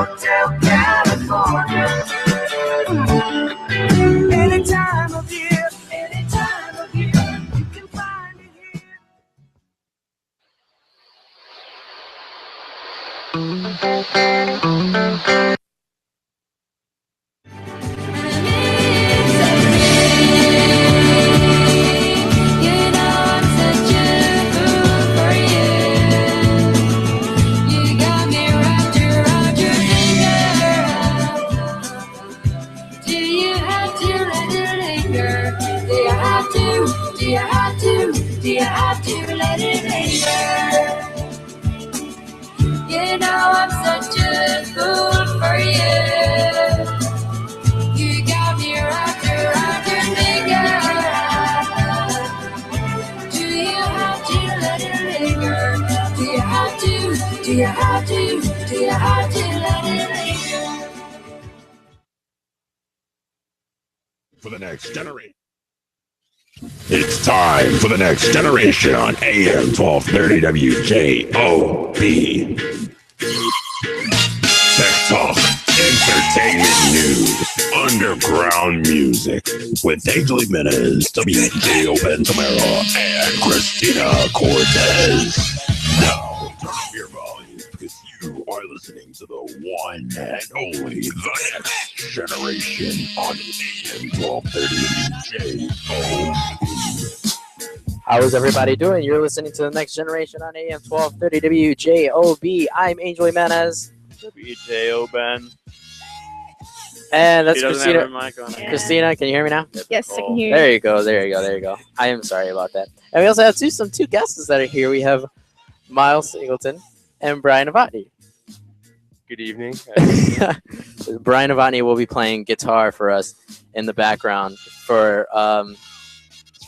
Hotel California. Any time of year, you can find it here. Do you have to let it linger? You know I'm such a fool for you. You got me wrapped around your finger. Do you have to let it linger? Do you have to? Do you have to? Do you have to let it linger? For the next generation. It's time for the next generation on AM 1230 WJOB. Tech Talk, entertainment news, underground music with Angel Jimenez, WJO Ben Tamara, and Christina Cortez. Now, turn up your volume because you are listening to the one and only The Next Generation on AM 1230 WJOB. How is everybody doing? You're listening to The Next Generation on AM 1230 WJOB. I'm Angel Jimenez. WJO Ben. And that's He doesn't Christina. have her mic on. Christina, can you hear me now? Yes, I can hear you. There you go. There you go. There you go. I am sorry about that. And we also have two guests that are here. We have Miles Singleton and Brian Novotny. Good evening. Brian Novotny will be playing guitar for us in the background for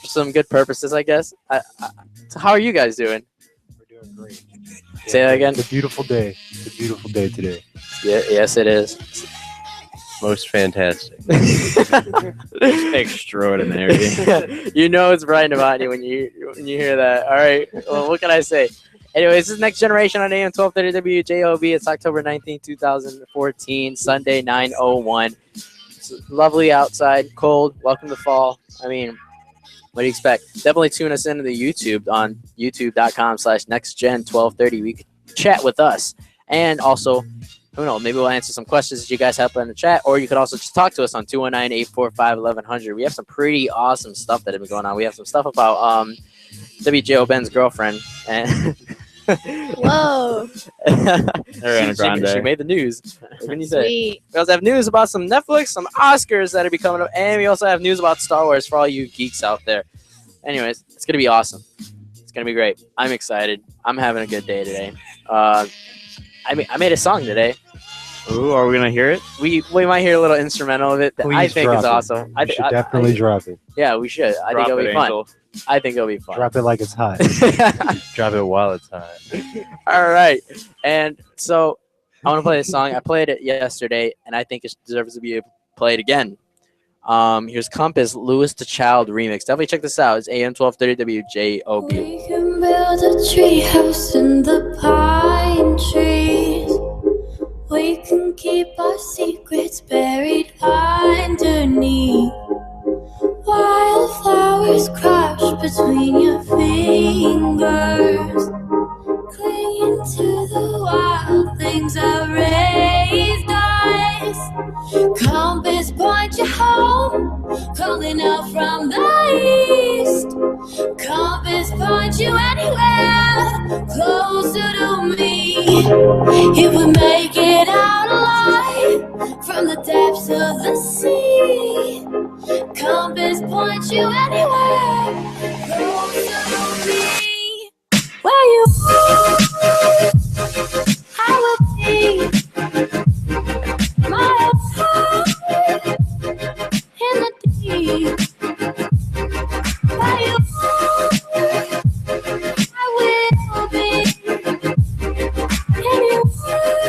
some good purposes, I guess. So how are you guys doing? We're doing great. Say that again. It's a beautiful day. It's a beautiful day today. Yeah, yes, it is. Most fantastic. Extraordinary. You know it's Brian Novotny when you hear that. All right. Well, what can I say? Anyways, this is Next Generation on AM 1230 WJOB. It's October 19th, 2014, Sunday, 9:01. It's lovely outside, cold. Welcome to fall. I mean, what do you expect? Definitely tune us into the YouTube on youtube.com/nextgen1230. We can chat with us. And also, who knows, maybe we'll answer some questions that you guys have in the chat, or you could also just talk to us on 219-845-1100. We have some pretty awesome stuff that have been going on. We have some stuff about WJO Ben's girlfriend. And Whoa. Ariana Grande. She made the news. What can you say? Sweet. We also have news about some Netflix, some Oscars that are be coming up, and we also have news about Star Wars for all you geeks out there. Anyways, it's going to be awesome. It's going to be great. I'm excited. I'm having a good day today. I made a song today. Ooh, are we going to hear it? We might hear a little instrumental of it that I think is awesome. We should definitely drop it. Yeah, we should. I think it'll be fun. I think it'll be fun. Drop it like it's hot. Drop it while it's hot. All right. And so I want to play this song. I played it yesterday, and I think it deserves to be played again. Here's Compass, Louis the Child remix. Definitely check this out. It's AM 1230 WJOB. We can build a treehouse in the pine trees. We can keep our secrets buried underneath. Wildflowers crush between your fingers, clinging to the wild things I raised us. Compass point you home, calling out from the east. Compass point you anywhere closer to me. If we make it out alive from the depths of the sea, compass point you anywhere closer to me. Where you are, I will be. My heart in the deep. Where you are, I will be. Anywhere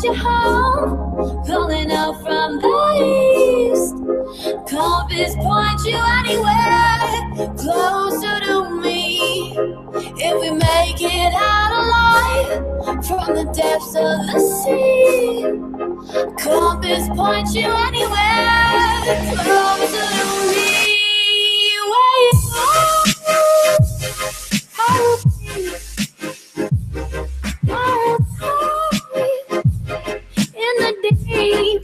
you home, calling out from the east. Compass points you anywhere closer to me. If we make it out alive from the depths of the sea, compass points you anywhere closer to me. Where you are, I will be. Miles high in the deep.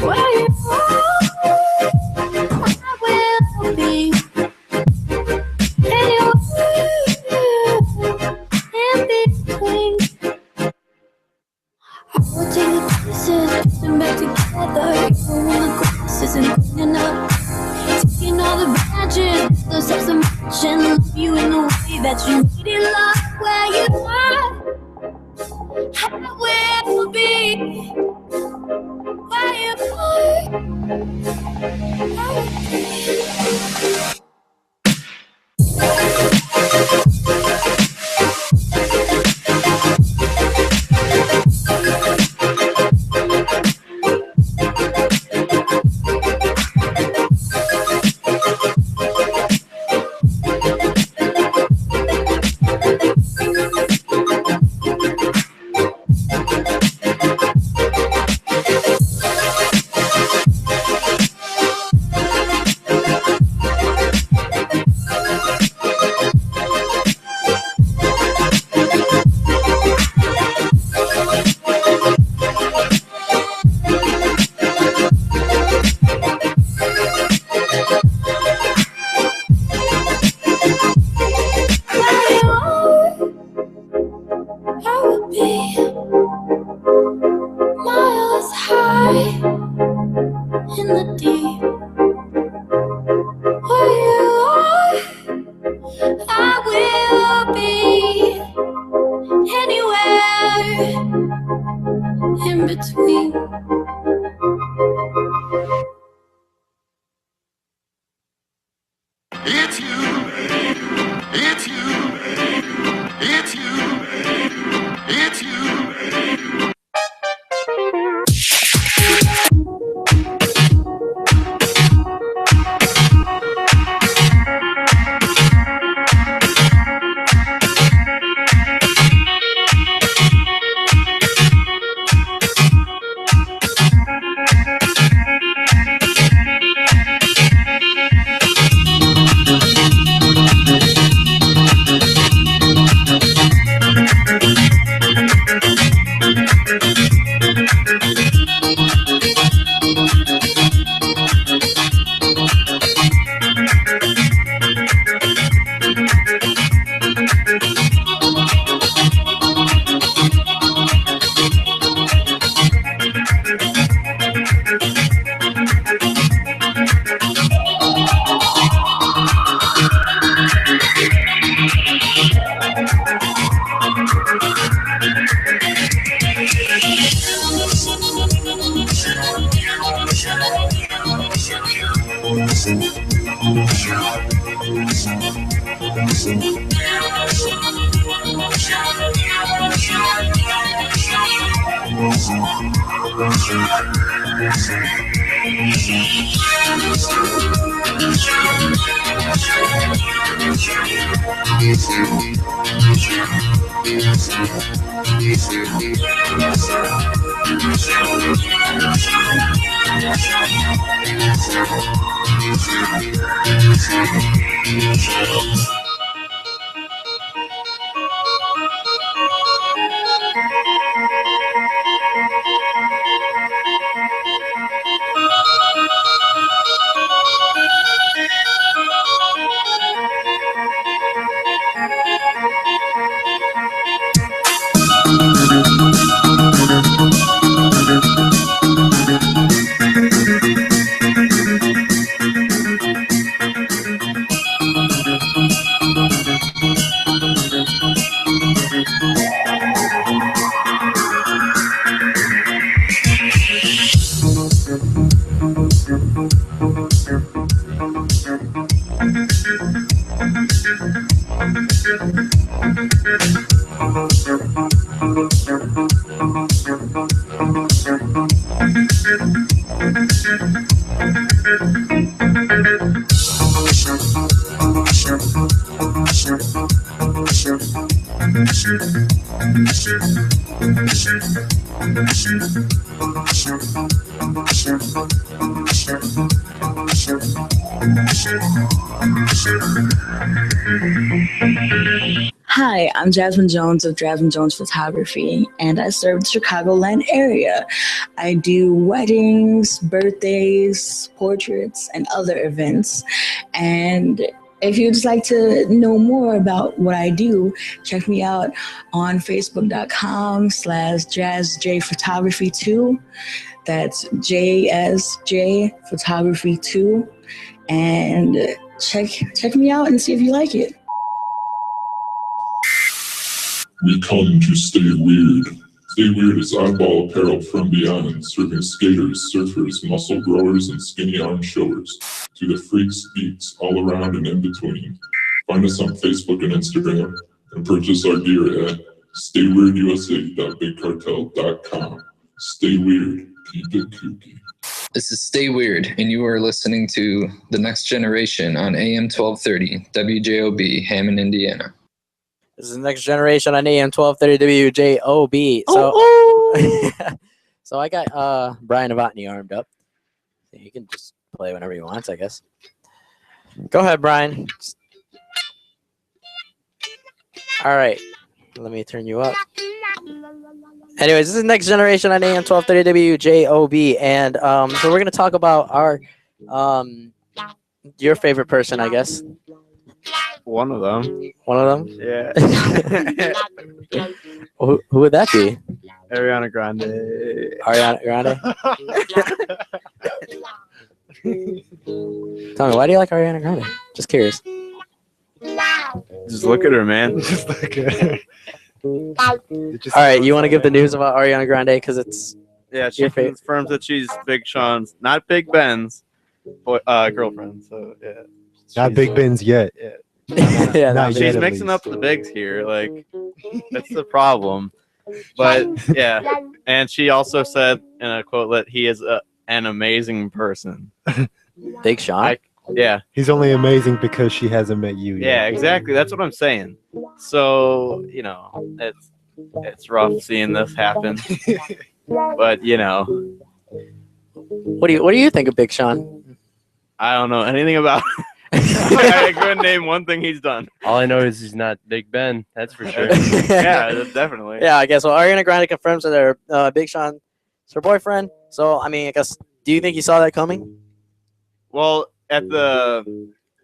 Where you are, I will be. Anywhere in between. I will take the pieces, put them back together. Even when the grass isn't green enough, taking all the branches, the subsumption, love you in the way that you needed love. Where you are, I will be. Where you are, I will be. Miles high in the deep. Where you are, I will be. Anywhere in between. It's you. It's you. It's you. It's you. Thank you. Hi, I'm Jasmine Jones of Jasmine Jones Photography, and I serve the Chicagoland area. I do weddings, birthdays, portraits, and other events. And if you'd just like to know more about what I do, check me out on facebook.com/JazzJPhotography2. That's JSJ Photography 2. And check me out and see if you like it. We come to stay weird. Stay Weird is oddball apparel from beyond, serving skaters, surfers, muscle growers, and skinny arm showers to the freaks, geeks, all around and in between. Find us on Facebook and Instagram and purchase our gear at stayweirdUSA.bigcartel.com. Stay weird, keep it kooky. This is Stay Weird, and you are listening to The Next Generation on AM 1230, WJOB, Hammond, Indiana. This is the Next Generation on AM 1230 WJOB. So, so I got Brian Novotny armed up. He can just play whenever he wants, I guess. Go ahead, Brian. All right. Let me turn you up. Anyways, this is Next Generation on AM 1230 WJOB. And so we're going to talk about our your favorite person, I guess. One of them. One of them? Yeah. Who would that be? Ariana Grande. Ariana Grande? Tell me, why do you like Ariana Grande? Just curious. Just look at her, man. Just like it. All right, you want to give the news about Ariana Grande because it's Yeah, she Your favorite. confirms that she's Big Sean's, not Big Ben's, girlfriend. So yeah. Not She's, Big Ben's yet. Yeah. yeah, Not She's yet, at mixing up least. the bigs here. Like, that's the problem. But yeah, and she also said in a quote that he is an amazing person. Big Sean. Yeah, He's only amazing because she hasn't met you yeah, yet. exactly. That's what I'm saying. So you know, it's rough seeing this happen. But you know, What do you think of Big Sean? I don't know anything about. I couldn't name one thing he's done. All I know is he's not Big Ben. That's for sure. Yeah, definitely. Yeah, I guess. Well, Ariana Grande confirms that her Big Sean is her boyfriend. So, I mean, I guess, do you think you saw that coming? Well, at the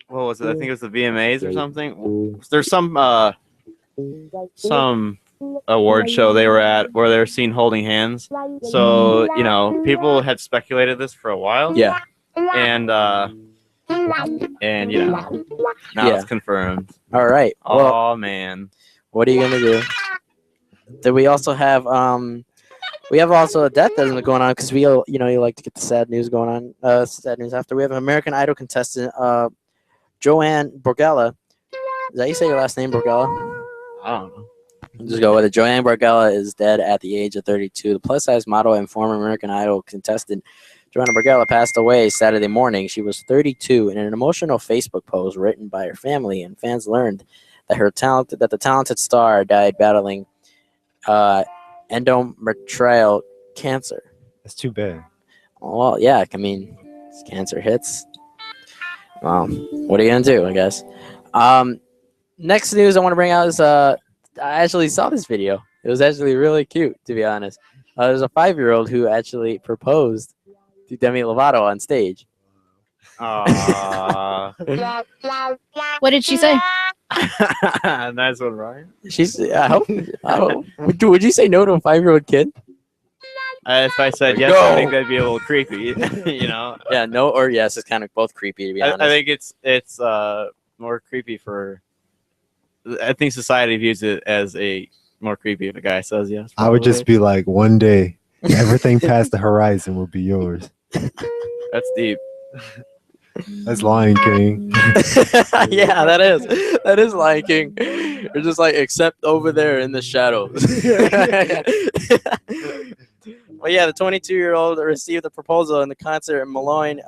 what was it? I think it was the VMAs or something. There's some award show they were at where they were seen holding hands. So you know, people had speculated this for a while. Yeah. And you know, now Yeah. it's confirmed. All right. Well, Oh man. what are you gonna do? Then we also have we have also a death that's been going on because we you like to get the sad news going on. Sad news after we have American Idol contestant Joanne Borgella. Is that how you say your last name, Borgella? I don't know. I'll just go with it. Joanne Borgella is dead at the age of 32. The plus-size model and former American Idol contestant Joanna Borgella passed away Saturday morning. She was 32. In an emotional Facebook post written by her family, and fans learned that the talented star died battling endometrial cancer. That's too bad. Well, yeah, I mean, cancer hits. Well, what are you gonna do? I guess. Next news I want to bring out is I actually saw this video. It was actually really cute, to be honest. There's a 5-year-old who actually proposed to Demi Lovato on stage. What did she say? Nice one, Ryan. She's. I hope. Would you say no to a 5-year-old kid? If I said yes, No. I think that'd be a little creepy. You know. Yeah, no or yes. It's kind of both creepy, to be honest. I think it's more creepy for. I think society views it as a more creepy if a guy says yes. I would just probably. be like, one day, everything past the horizon will be yours. That's deep. That's Lion King. Yeah, that is Lion King. You're just like, except over there in the shadows. Well, yeah, the 22-year-old received the proposal in the concert in Moline,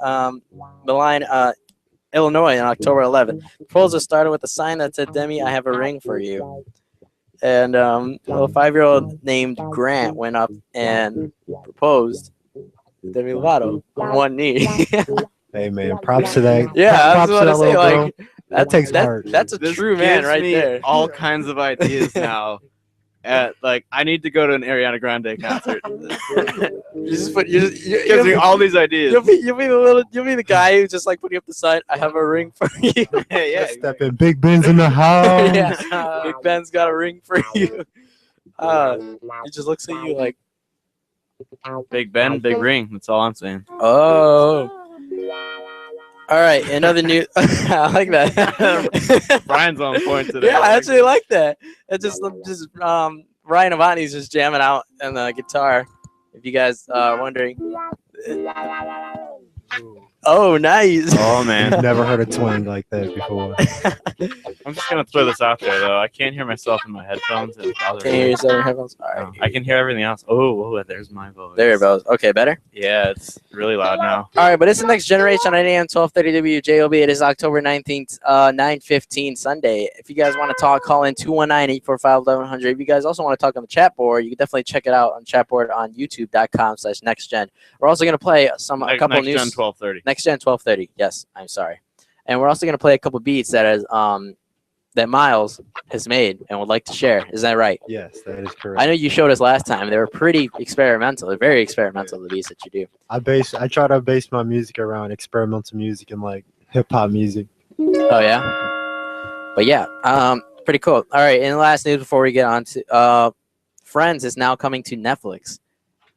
Illinois on October 11th. The proposal started with a sign that said, "Demi, I have a ring for you." and a 5-year-old named Grant went up and proposed to Demi Lovato on one knee. Hey man, props to that. Yeah, I props was to about to that say, little like, girl. That takes heart. That's a This true man gives right me there. all kinds of ideas now. Like, I need to go to an Ariana Grande concert. You just put you Gives me all these ideas. You'll be the guy who's just like putting up the sign. I have a ring for you. yeah. Step in, Big Ben's in the house. Yeah, Big Ben's got a ring for you. He just looks at you like, Big Ben, big ring. That's all I'm saying. oh. All right, another new. I like that. Brian's on point today. Yeah, I actually like that. It's just Ryan Avani's just jamming out on the guitar. If you guys are wondering. Oh, nice. Oh man, Never heard a twang like that before. I'm just gonna throw this out there though. I can't hear myself in my headphones. And it bothers Can you hear me. yourself in headphones? All right. I can hear everything else. Oh, there's my voice. There it goes. Okay, better? Yeah, it's really loud now. All right, but it's the Next Generation on 8 a.m. 12:30 WJOB. It is October 19th, 9:15 Sunday. If you guys want to talk, call in 219-845-1100. If you guys also want to talk on the chat board, you can definitely check it out on chat board on youtube.com/nextgen. We're also going to play a couple Next news. Gen 12:30. Next Gen 12:30. Yes, I'm sorry. And we're also going to play a couple beats that Miles has made and would like to share. Is that right? Yes, that is correct. I know you showed us last time. They were pretty experimental. They're very experimental, the beats that you do. I try to base my music around experimental music and like hip hop music. Oh yeah, but yeah, pretty cool. All right, and the last news before we get on to Friends is now coming to Netflix.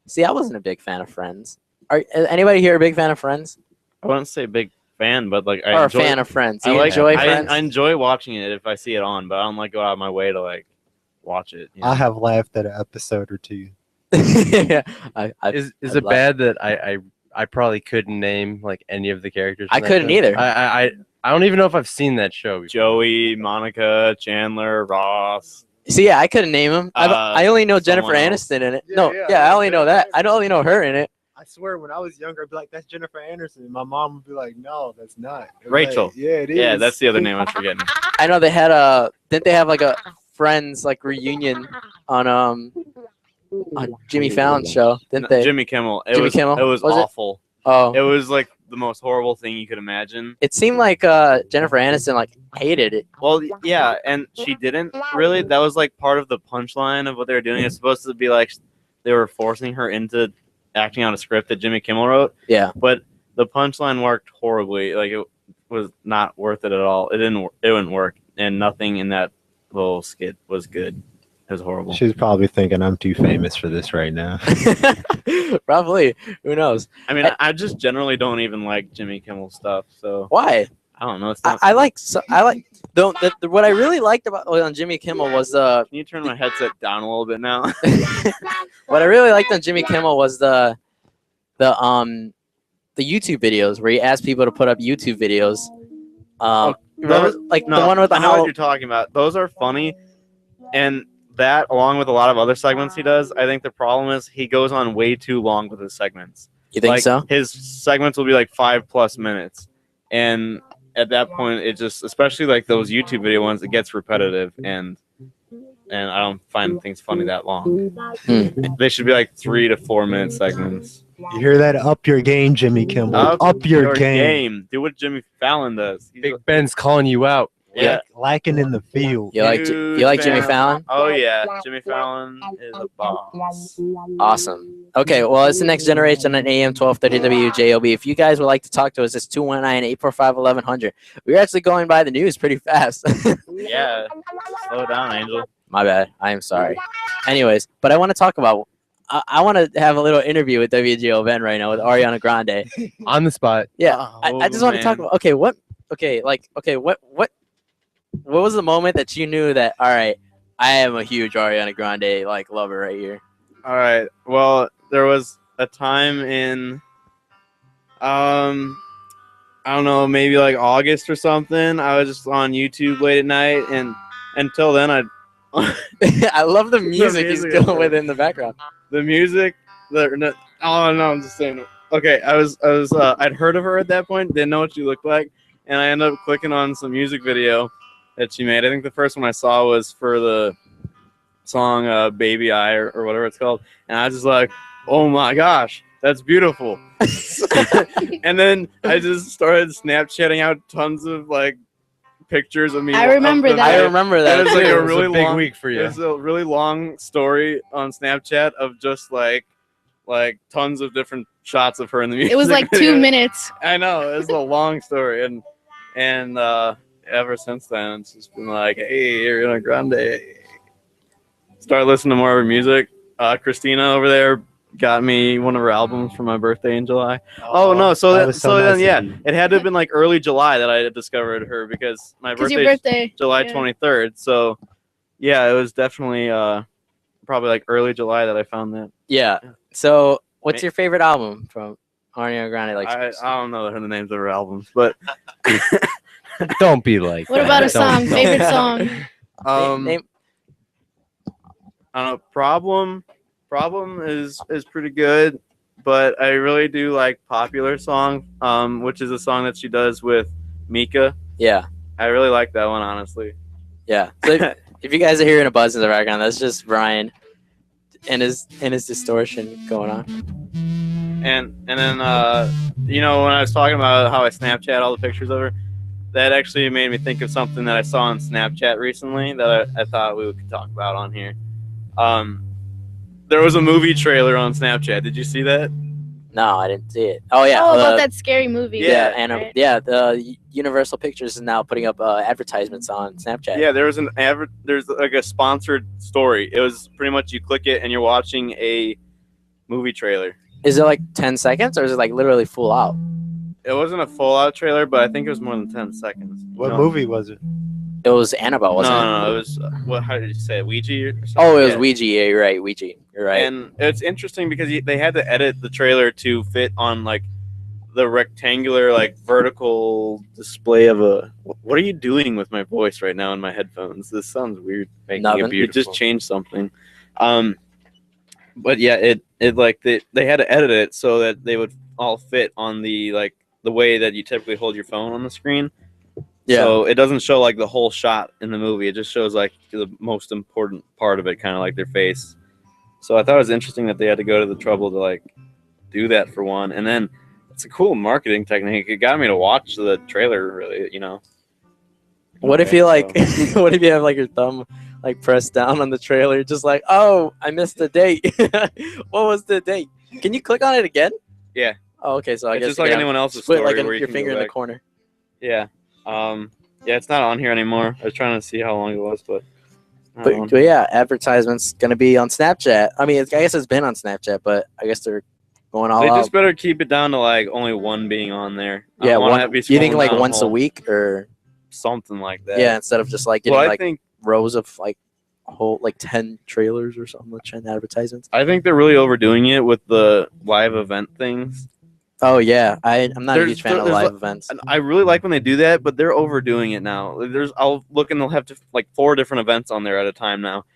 See, I wasn't a big fan of Friends. Are anybody here a big fan of Friends? I wouldn't say big fan, but like Or a fan of Friends? Do I you like. enjoy Friends? I enjoy watching it if I see it on, but I don't like go out of my way to like watch it. you know? I have laughed at an episode or two. Yeah, Is I it love- bad that I probably couldn't name like any of the characters? in I that couldn't show? either. I don't even know if I've seen that show before. Joey, Monica, Chandler, Ross. See, yeah, I couldn't name them. I only know Jennifer someone else. Aniston in it. Yeah, No, yeah, yeah, I only know that. I only know her in it. I swear, when I was younger, I'd be like, "That's Jennifer Anderson." My mom would be like, "No, that's not." I'd be Rachel. like, yeah, it is. Yeah, that's the other name I'm forgetting. I know they had didn't they have like a Friends like reunion on Jimmy Fallon's show? Didn't they? Jimmy Kimmel. It Jimmy was, Kimmel? It was Was it? awful. Oh, It was like the most horrible thing you could imagine. it seemed like Jennifer Aniston like hated it. Well, yeah, and she didn't really. That was like part of the punchline of what they were doing. It's supposed to be like they were forcing her into acting out a script that Jimmy Kimmel wrote. Yeah. But the punchline worked horribly. Like it was not worth it at all. It didn't work, and nothing in that little skit was good. It was horrible. She's probably thinking I'm too famous for this right now. Probably. Who knows? I mean, I just generally don't even like Jimmy Kimmel stuff. So Why? I don't know. It's I, not. I like what I really liked about on Jimmy Kimmel was Can you turn my headset down a little bit now? what I really liked on Jimmy Kimmel was the YouTube videos where he asked people to put up YouTube videos. Remember, like the one with the I know what Hall- you're talking about. Those are funny, and that along with a lot of other segments he does. I think the problem is he goes on way too long with his segments. You think Like, so? His segments will be like 5+ minutes, and at that point, it just, especially like those YouTube video ones, it gets repetitive, and I don't find things funny that long. They should be like 3 to 4 minute segments. You hear that? Up your game, Jimmy Kimmel. Up your game. Do what Jimmy Fallon does. Big Ben's calling you out. Yeah. Lacking in the field. You like Jimmy Fallon? Oh yeah, Jimmy Fallon is a boss. Awesome. Okay, well, it's the Next Generation on AM 1230 WJOB. If you guys would like to talk to us, it's 219-845-1100. We're actually going by the news pretty fast. Yeah, slow down, Angel. My bad. I am sorry. Anyways, but I want to talk about. I want to have a little interview with WGO Ben right now with Ariana Grande. On the spot. Yeah, Oh, I just want to talk man. about. What was the moment that you knew that? All right, I am a huge Ariana Grande like lover right here. All right. Well, there was a time in, I don't know, maybe like August or something. I was just on YouTube late at night, and until then, I love the music he's music. going with in the background. the music. No, I'm just saying. Okay, I'd heard of her at that point, didn't know what she looked like, and I ended up clicking on some music video that she made. I think the first one I saw was for the song Baby I or whatever it's called, and I was just like, oh my gosh, that's beautiful. And then I just started Snapchatting out tons of like pictures of me. I remember of the that. I night. remember that. It was like too. a It was really a big long week for you. It was a really long story on Snapchat of just like tons of different shots of her in the music. It was like 2 video. minutes. I know, it's a long story, and ever since then it's just been like, hey, Ariana Grande. Start listening to more of her music. Christina over there got me one of her albums for my birthday in July. Oh no, so that that, was so so then nice yeah, of you. it had to have been like early July that I had discovered her because my Because birthday your birthday. July yeah. 23rd. So yeah, it was definitely probably like early July that I found that. Yeah. So, what's your favorite album from Ariana Grande? Like, I don't know the names of her albums, but Don't be like. What that. about a Don't- song? don't- Favorite song? name- I don't know, Problem is pretty good, but I really do like Popular Song, which is a song that she does with Mika. yeah, I really like that one, honestly. yeah. So if you guys are hearing a buzz in the background, that's just Brian and his distortion going on. And then you know, when I was talking about how I Snapchat all the pictures of her, that actually made me think of something that I saw on Snapchat recently that I thought we could talk about on here. There was a movie trailer on Snapchat. Did you see that? No, I didn't see it. Oh yeah, Oh, about that scary movie. Yeah, and right? the Universal Pictures is now putting up advertisements on Snapchat. Yeah, there was there's like a sponsored story. It was pretty much you click it and you're watching a movie trailer. Is it like 10 seconds or is it like literally full out? It wasn't a full out trailer, but I think it was more than 10 seconds. What movie was it? It was Annabelle, wasn't it? No, it was what? How did you say it? Ouija or something? Oh, it was Yeah. Ouija. Yeah, you're right. Ouija. You're right. And it's interesting because they had to edit the trailer to fit on like the rectangular, like vertical display of a. What are you doing with my voice right now in my headphones? This sounds weird. Nothing. You just changed something. But yeah, it like they had to edit it so that they would all fit on the like the way that you typically hold your phone on the screen. Yeah. So it doesn't show like the whole shot in the movie. It just shows like the most important part of it, kind of like their face. So I thought it was interesting that they had to go to the trouble to like do that for one. And then it's a cool marketing technique. It got me to watch the trailer, really, you know. What if you like? What if you have like your thumb like pressed down on the trailer, just like, oh, I missed the date. What was the date? Can you click on it again? Yeah. Oh, okay. So I It's guess just you like can anyone else's split, story like where you your can finger go in the back. corner. Yeah. Yeah, it's not on here anymore. I was trying to see how long it was, but. I But, don't know. but yeah, advertisements gonna be on Snapchat. I mean, I guess it's been on Snapchat, but I guess they're going all They out. just better keep it down to like only one being on there. I Yeah, don't wanna one, have be you think scrolling like down once a whole- week or something like that. yeah, instead of just like getting Well, I like think rows of like whole like 10 trailers or something, like 10 advertisements. I think they're really overdoing it with the live event things. Oh yeah, I'm not a There's- huge fan of there's live li- events. And I really like when they do that, but they're overdoing it now. I'll look and they'll have like 4 different events on there at a time now,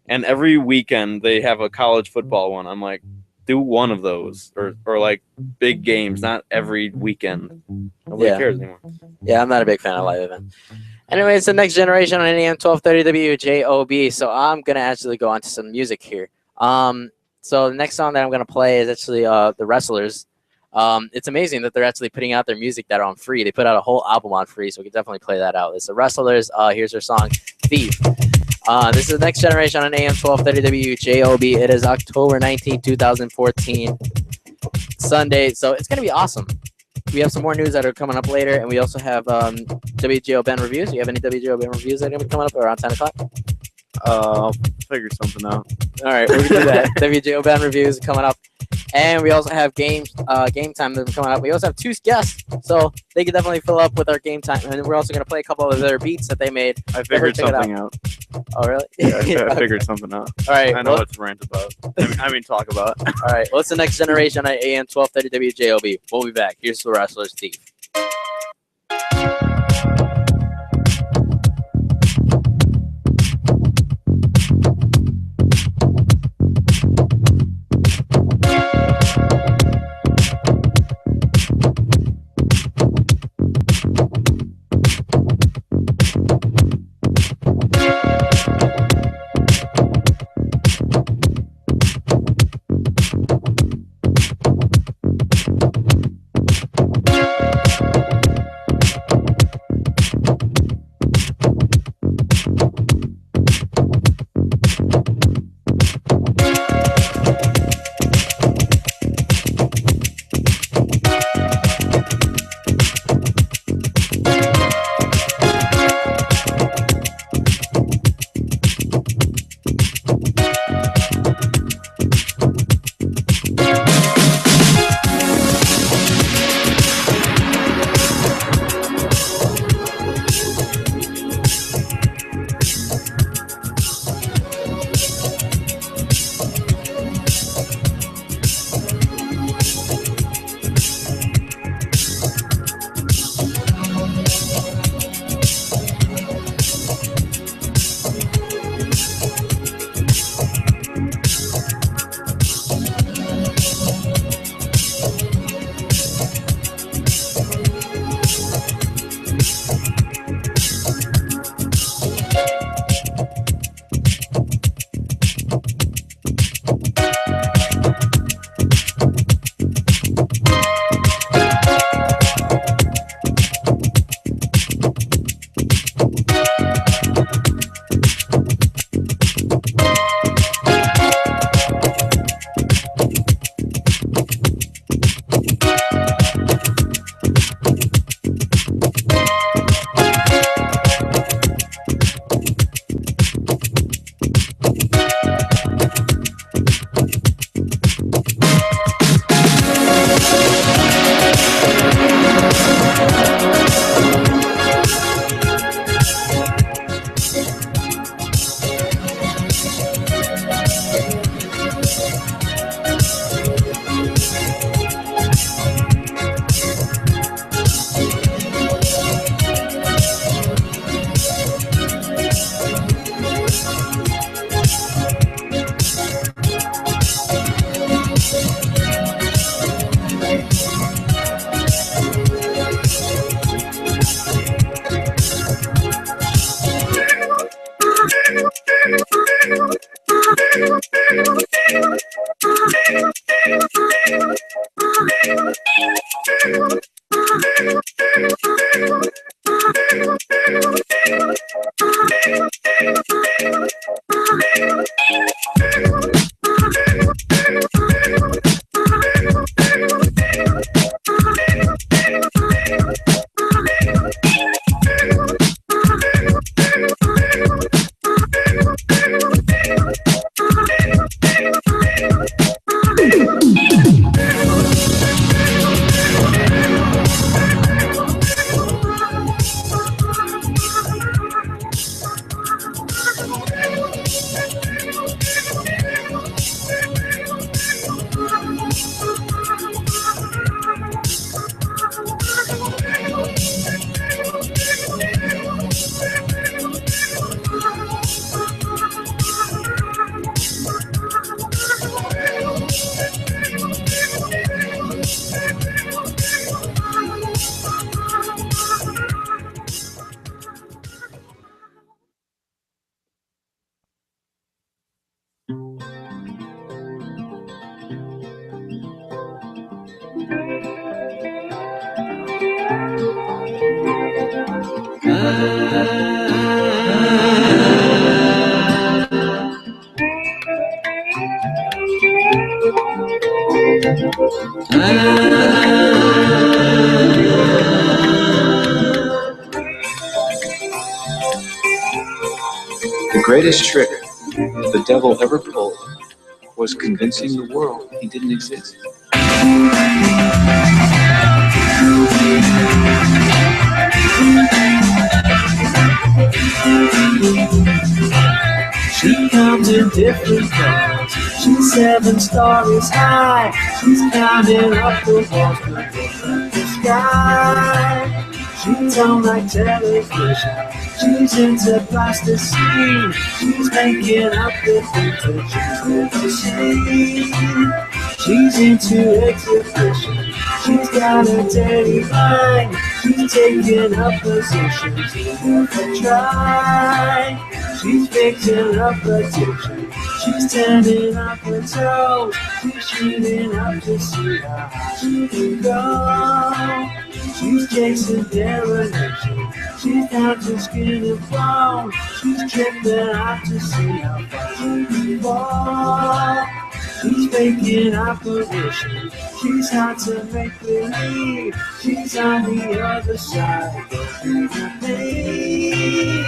and every weekend they have a college football one. I'm like, do one of those or like big games, not every weekend. Nobody Yeah. cares anymore. Yeah, I'm not a big fan of live event. Anyway, it's the next generation on AM 1230 WJOB. So I'm gonna actually go on to some music here. So the next song that I'm gonna play is actually the Wrestlers. It's amazing that they're actually putting out their music that on free. They put out a whole album on free, so we can definitely play that out. It's the Wrestlers. Here's their song, Thief. This is the next generation on AM 1230 WJOB. It is October 19, 2014, Sunday. So it's gonna be awesome. We have some more news that are coming up later, and we also have WJO Ben reviews. Do you have any WJO Ben reviews that are going to be coming up around 10 o'clock? I'll figure something out. All right, we're going to do that. WJO Ben reviews coming up. And we also have game time that's coming up. We also have 2 guests, so they can definitely fill up with our game time. And we're also going to play a couple of their beats that they made. I figured Check it something out. Oh, really? Yeah, I figured something out. All right. I know well, what to rant about. I mean, talk about. all right. Well, it's the next generation on AM 1230 WJOB. We'll be back. Here's the Wrestlers Thief. The greatest trick the devil ever pulled was convincing the world he didn't exist. She comes in different colors. She's 7 stories high. She's counting up the walls to the sky. She's on like television. She's into plasticine. She's making up the things that she's never seen. She's into exhibition. She's got a dirty mind. She's taking up positions you never tried. She's fixing up addiction. She's turning up her toes. She's shooting up to see how high she can go. She's chasing dereliction. She's down to skin and bone. She's tripping out to see how far she can fall. She's faking apparition. She's hard to make believe. She's on the other side of the pain.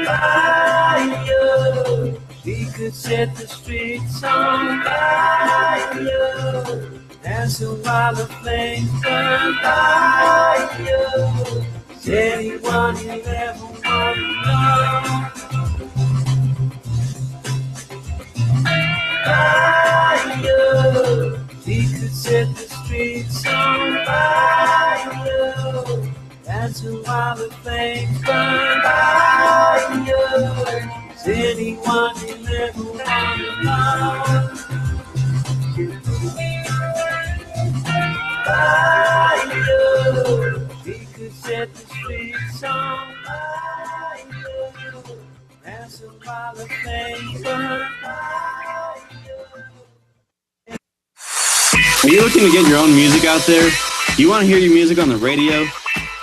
Fire, she could set the streets on fire. Dancing while the flames burn fire. Is anyone you ever want to know? Fire, she could set the streets on fire. Dancing while the flames burn fire. Is anyone you ever want to know? Fire, she could set the streets on fire. Dancing while the flames burn fire. Are you looking to get your own music out there? Do you want to hear your music on the radio?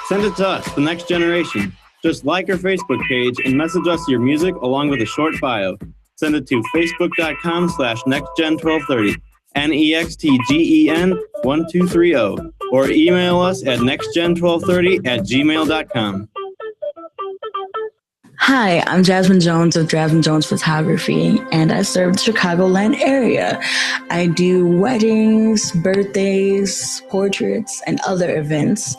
Send it to us, The Next Generation. Just like our Facebook page and message us your music along with a short bio. Send it to facebook.com/nextgen1230, NEXTGEN1230, or email us at nextgen1230@gmail.com. Hi, I'm Jasmine Jones of Jasmine Jones Photography, and I serve the Chicagoland area. I do weddings, birthdays, portraits, and other events.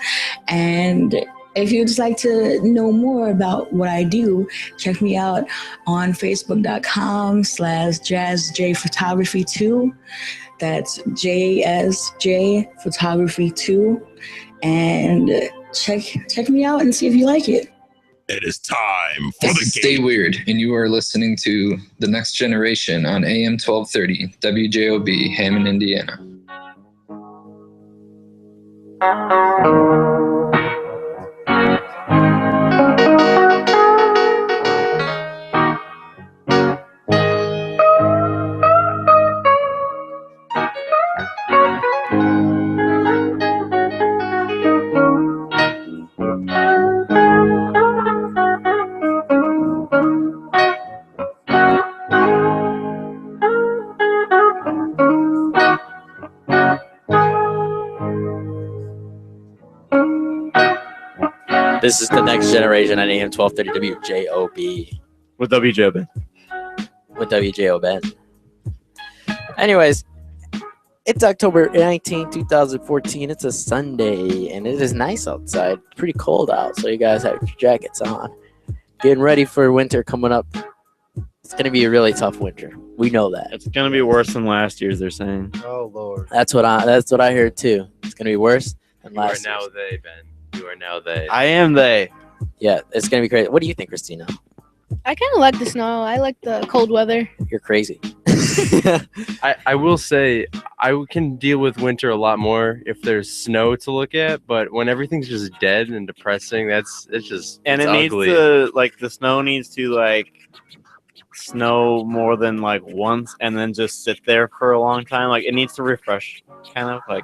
And if you'd just like to know more about what I do, check me out on facebook.com/JazzJPhotography2. That's JSJ Photography 2. And check me out and see if you like it. It is time for This the is Stay game. Weird, and you are listening to The Next Generation on AM 1230, WJOB, Hammond, Indiana. This is The Next Generation on AM 1230 WJOB. With WJOB. With WJOB. Anyways, it's October 19, 2014. It's a Sunday, and it is nice outside. Pretty cold out, so you guys have your jackets on. Getting ready for winter coming up. It's going to be a really tough winter. We know that. It's going to be worse than last year's, they're saying. Oh, Lord. That's what I heard, too. It's going to be worse than You are last now year's. they, Ben. You are now they. I am they. Yeah, it's going to be crazy. What do you think, Christina? I kind of like the snow. I like the cold weather. You're crazy. I will say I can deal with winter a lot more if there's snow to look at, but when everything's just dead and depressing, it's just And it's it needs ugly. to like the snow needs to like snow more than like once and then just sit there for a long time. Like it needs to refresh, kind of like,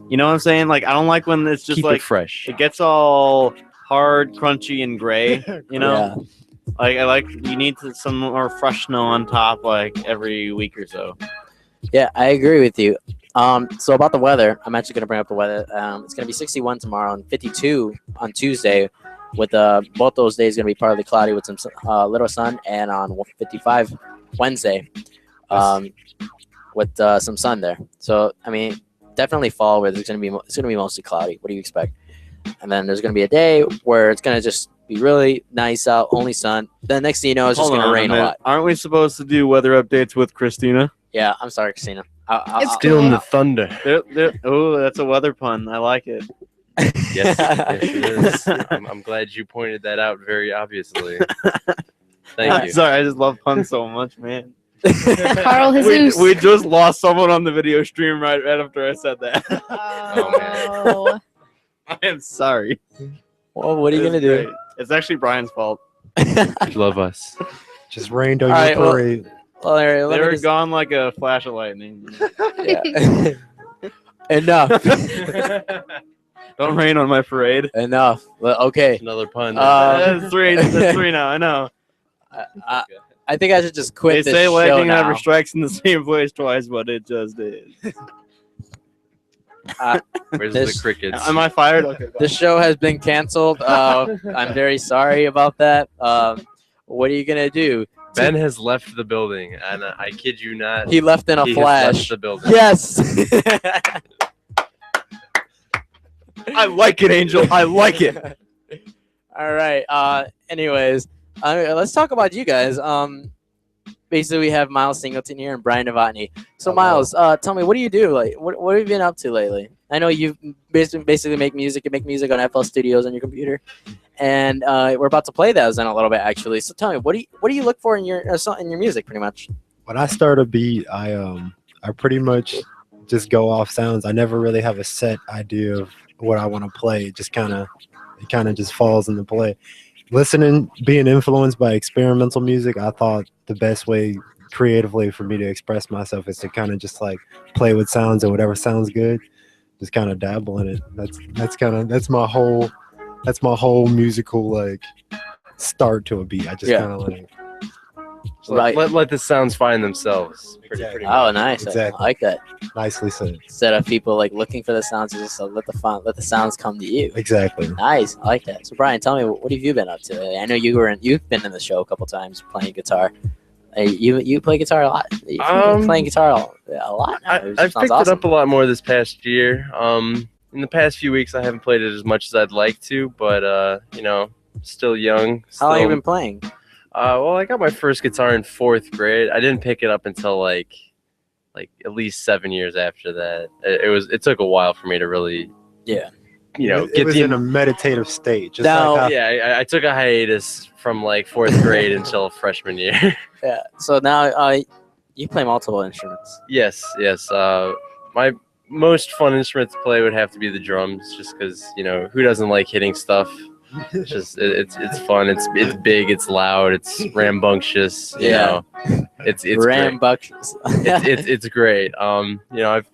you know what I'm saying? Like I don't like when it's just Keep like it fresh. it gets all hard, crunchy, and gray. You know, Yeah. like I like you need some more fresh snow on top, like every week or so. Yeah, I agree with you. So about the weather, I'm actually gonna bring up the weather. It's gonna be 61 tomorrow and 52 on Tuesday, with both those days gonna be partly cloudy with some little sun, and on 55 Wednesday, with some sun there. So I mean, definitely fall where it's gonna be mostly cloudy. What do you expect? And then there's gonna be a day where it's gonna just be really nice out, only sun. Then next thing you know, it's just Hold gonna on rain a minute. lot. Aren't we supposed to do weather updates with Christina? Yeah, I'm sorry, Christina. It's Stealing the thunder. Oh, that's a weather pun. I like it. Yes, it is. I'm glad you pointed that out very obviously. Thank you. Sorry, I just love puns so much, man. Carl Jesus. We just lost someone on the video stream right after I said that. Oh. I am sorry. Well, what are you It's gonna do? great. It's actually Brian's fault. Love us. Just rained on All your right, well- parade. Well, all right, They let me were just- gone like a flash of lightning. Yeah. Enough. Don't rain on my parade. Enough. Well, okay. Another pun. That's three. That's three now. I know. I think I should just quit They this say show lightning now. never strikes in the same place twice, but it just is. Where's this- the crickets? Am I fired? Okay. This show has been canceled. I'm very sorry about that. What are you gonna do? Ben has left the building, and I kid you not. He left in a he has flash. left the building. Yes. I like it, Angel. I like it. All right. Anyways, let's talk about you guys. Basically, we have Miles Singleton here and Brian Novotny. So, Miles, tell me, what do you do? Like, what have you been up to lately? I know you basically make music. You make music on FL Studios on your computer, and we're about to play those in a little bit, actually. So, tell me, what do you look for in your music, pretty much? When I start a beat, I pretty much just go off sounds. I never really have a set idea of what I want to play. It kind of just falls into play. Being influenced by experimental music, I thought the best way creatively for me to express myself is to kind of just like play with sounds, and whatever sounds good, just kind of dabble in it. That's my whole musical like start to a beat. I just Yeah. kind of like Let the sounds find themselves. Pretty Oh, much. nice. Exactly. I like that. nicely said. Instead of people like looking for the sounds, you just let the sounds come to you. Exactly. Nice. I like that. So, Brian, tell me, what have you been up to lately? I know you've been in the show a couple times playing guitar. You play guitar a lot. You've been playing guitar a lot now. I've picked it up a lot more this past year. In the past few weeks, I haven't played it as much as I'd like to, but still young. How long have you still- been playing? Well, I got my first guitar in 4th grade. I didn't pick it up until like at least 7 years after that. It took a while for me to really, Yeah. It was in a meditative state. Just Now- like how, Yeah, I took a hiatus from like 4th grade until freshman year. Yeah. So now you play multiple instruments. Yes. My most fun instrument to play would have to be the drums, just because who doesn't like hitting stuff? It's fun. It's big. It's loud. It's rambunctious. You Yeah. know, it's great. Rambunctious. It's great. I've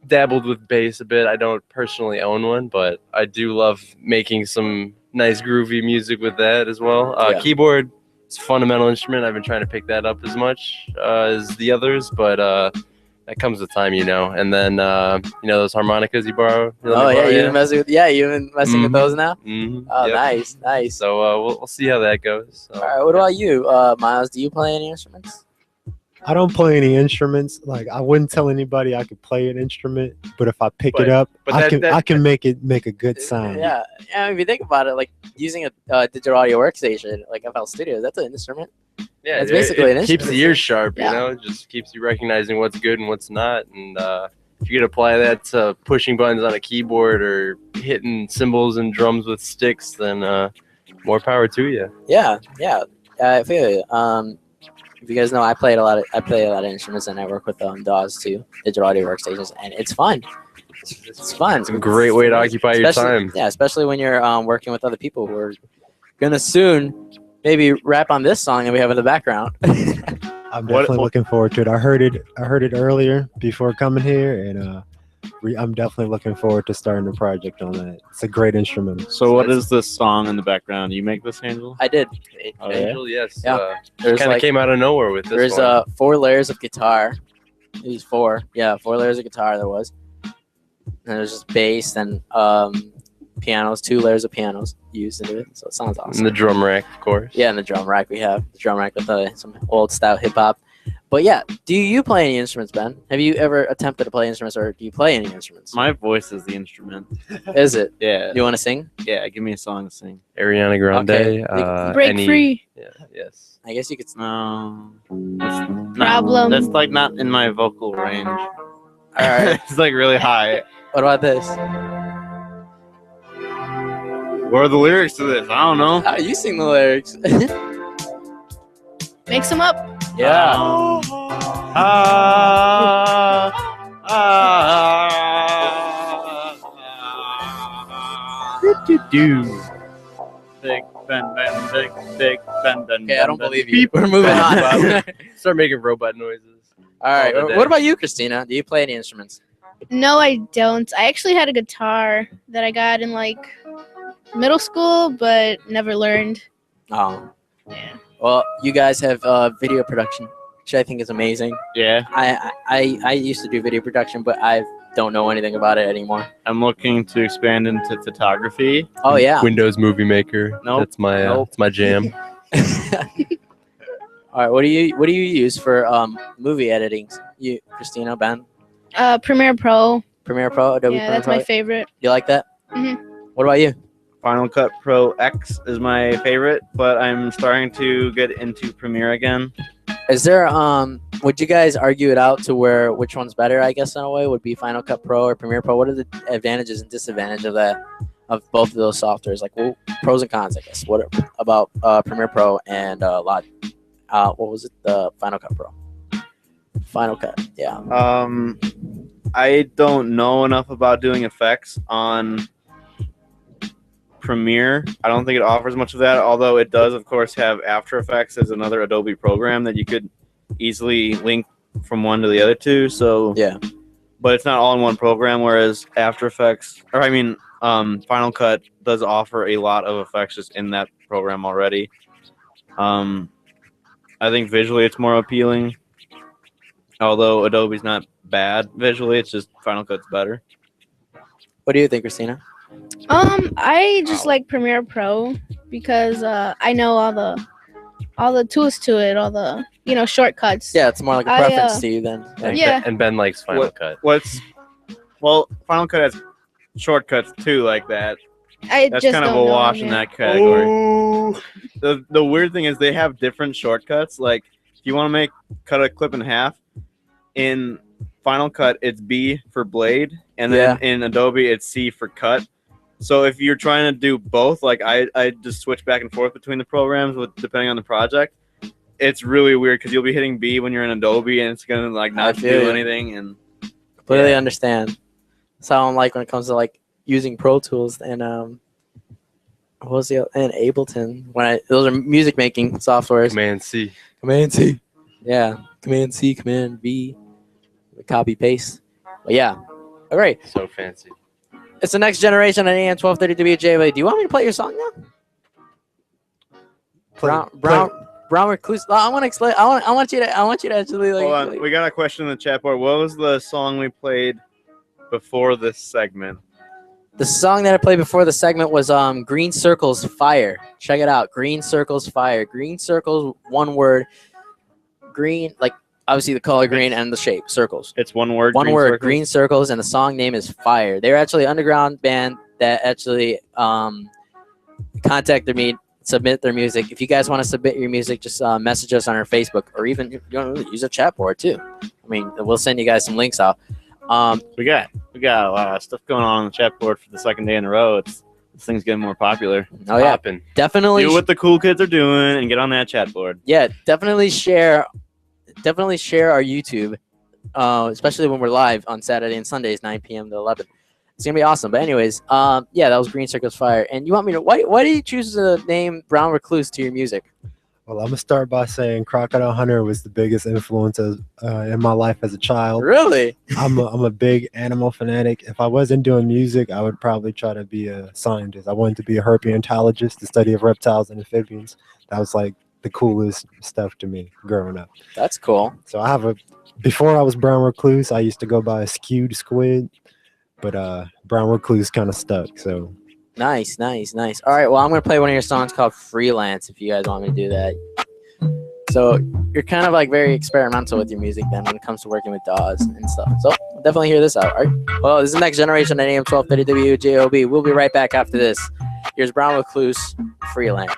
dabbled with bass a bit. I don't personally own one, but I do love making some nice groovy music with that as well. Yeah. Keyboard is a fundamental instrument. I've been trying to pick that up as much as the others, but that comes with time, And then those harmonicas you borrow. Oh yeah, you've been messing with Mhm. those now. Mm-hmm. Oh, nice. So we'll see how that goes. So, All right. What about you, Miles? Do you play any instruments? I don't play any instruments. Like I wouldn't tell anybody I could play an instrument, but if I pick it up, but I that- can make a good sound. Yeah. If you think about it, like using a digital audio workstation like FL Studios, that's an instrument. Yeah, It's basically an it keeps instrument. the ears sharp, Yeah. It just keeps you recognizing what's good and what's not. And if you could apply that to pushing buttons on a keyboard or hitting cymbals and drums with sticks, then more power to you. Yeah. I feel you. If you guys know, I play a lot of instruments, and I work with DAWs too, digital audio workstations, and it's fun. It's fun. It's a great way to occupy your time. Yeah, especially when you're working with other people who are gonna soon maybe rap on this song that we have in the background. I'm definitely looking forward to it. I heard it earlier before coming here, and I'm definitely looking forward to starting the project on that. It's a great instrument. So what is this song in the background? You make this, Angel? I did. Oh, yeah? Angel, yes. Yeah. There's kind of came out of nowhere with this. There's 4 layers of guitar. These 4. Yeah, 4 layers of guitar there was. And there's just bass and pianos, 2 layers of pianos used into it. So it sounds awesome. And the drum rack, of course. Yeah, and the drum rack we have. The drum rack with some old style hip hop. But yeah, do you play any instruments, Ben? Have you ever attempted to play instruments, or do you play any instruments? My voice is the instrument. Is it? Yeah. You want to sing? Yeah, give me a song to sing. Ariana Grande. Okay. Break free. Yeah, yes. I guess you could. No. Problem. That's like not in my vocal range. All right. It's like really high. What about this? What are the lyrics to this? I don't know. Oh, you sing the lyrics. Mix them up. Yeah. Big Ben, big Ben, Ben. Okay, I don't believe you. We're moving on. Start making robot noises. All right. What about you, Christina? Do you play any instruments? No, I don't. I actually had a guitar that I got in like middle school, but never learned. Oh. Yeah. Well, you guys have video production, which I think is amazing. Yeah. I used to do video production, but I don't know anything about it anymore. I'm looking to expand into photography. Oh yeah. Windows Movie Maker. Nope. That's my that's my jam. All right. What do you use for movie editing? You, Christina, Ben? Premiere Pro. Premiere Pro, Adobe Yeah, Premiere that's Pro. my favorite. You like that? Mhm. What about you? Final Cut Pro X is my favorite, but I'm starting to get into Premiere again. Is there would you guys argue it out to where which one's better? I guess in a way would be Final Cut Pro or Premiere Pro. What are the advantages and disadvantages of that, of both of those softwares? Like, well, pros and cons, I guess. What about Premiere Pro and what was it? The Final Cut Pro. Final Cut. Yeah. I don't know enough about doing effects on Premiere. I don't think it offers much of that, although it does, of course, have After Effects as another Adobe program that you could easily link from one to the other two. So yeah, but it's not all in one program. Whereas After Effects, Final Cut does offer a lot of effects just in that program already. I think visually it's more appealing, although Adobe's not bad visually. It's just Final Cut's better. What do you think, Christina? I just like Premiere Pro because I know all the tools to it, all the shortcuts. Yeah, it's more like a preference to you then. Yeah. And Ben likes Final Cut. Final Cut has shortcuts too, like that. I That's just kind of don't a know wash them in yet. that category. The weird thing is they have different shortcuts. Like if you want to cut a clip in half, in Final Cut it's B for blade, and then in Adobe it's C for cut. So if you're trying to do both, like I just switch back and forth between the programs depending on the project. It's really weird because you'll be hitting B when you're in Adobe and it's gonna not do anything. And completely understand. That's how I'm like when it comes to like using Pro Tools and what was the and Ableton those are music making softwares. Command C. Yeah, Command C, Command V, copy paste. But yeah, all right. So fancy. It's the next generation on AM 1230 WJB. Do you want me to play your song now? Brown Recluse. I want to explain. I want you to actually like. Hold on. We got a question in the chat board. What was the song we played before this segment? The song that I played before the segment was Green Circles Fire. Check it out. Green Circles Fire. Green Circles, one word. Green, like obviously the color green and the shape, circles. It's one word. One word, Green Circles, and the song name is Fire. They're actually an underground band that actually contacted me, submit their music. If you guys want to submit your music, just message us on our Facebook, or even use a chat board too. I mean, we'll send you guys some links out. We got a lot of stuff going on the chat board for the second day in a row. It's This thing's getting more popular. Oh yeah, Poppin'. definitely. Do what the cool kids are doing and get on that chat board. Yeah, definitely share our YouTube, especially when we're live on Saturday and Sundays, 9 p.m. to 11. It's gonna be awesome. But anyways, yeah, that was Green Circles Fire. And you want me to? Why did you choose the name Brown Recluse to your music? Well, I'm gonna start by saying Crocodile Hunter was the biggest influence in my life as a child. Really? I'm a big animal fanatic. If I wasn't doing music, I would probably try to be a scientist. I wanted to be a herpetologist, the study of reptiles and amphibians. That was like the coolest stuff to me growing up. That's cool. So before I was Brown Recluse, I used to go by Skewed Squid, but Brown Recluse kind of stuck. So Nice. All right, well, I'm gonna play one of your songs called Freelance if you guys want me to do that. So you're kind of like very experimental with your music then when it comes to working with DAWs and stuff. So we'll definitely hear this out. All right. Well, this is Next Generation at AM 1230 WJOB. We'll be right back after this. Here's Brown Recluse, Freelance.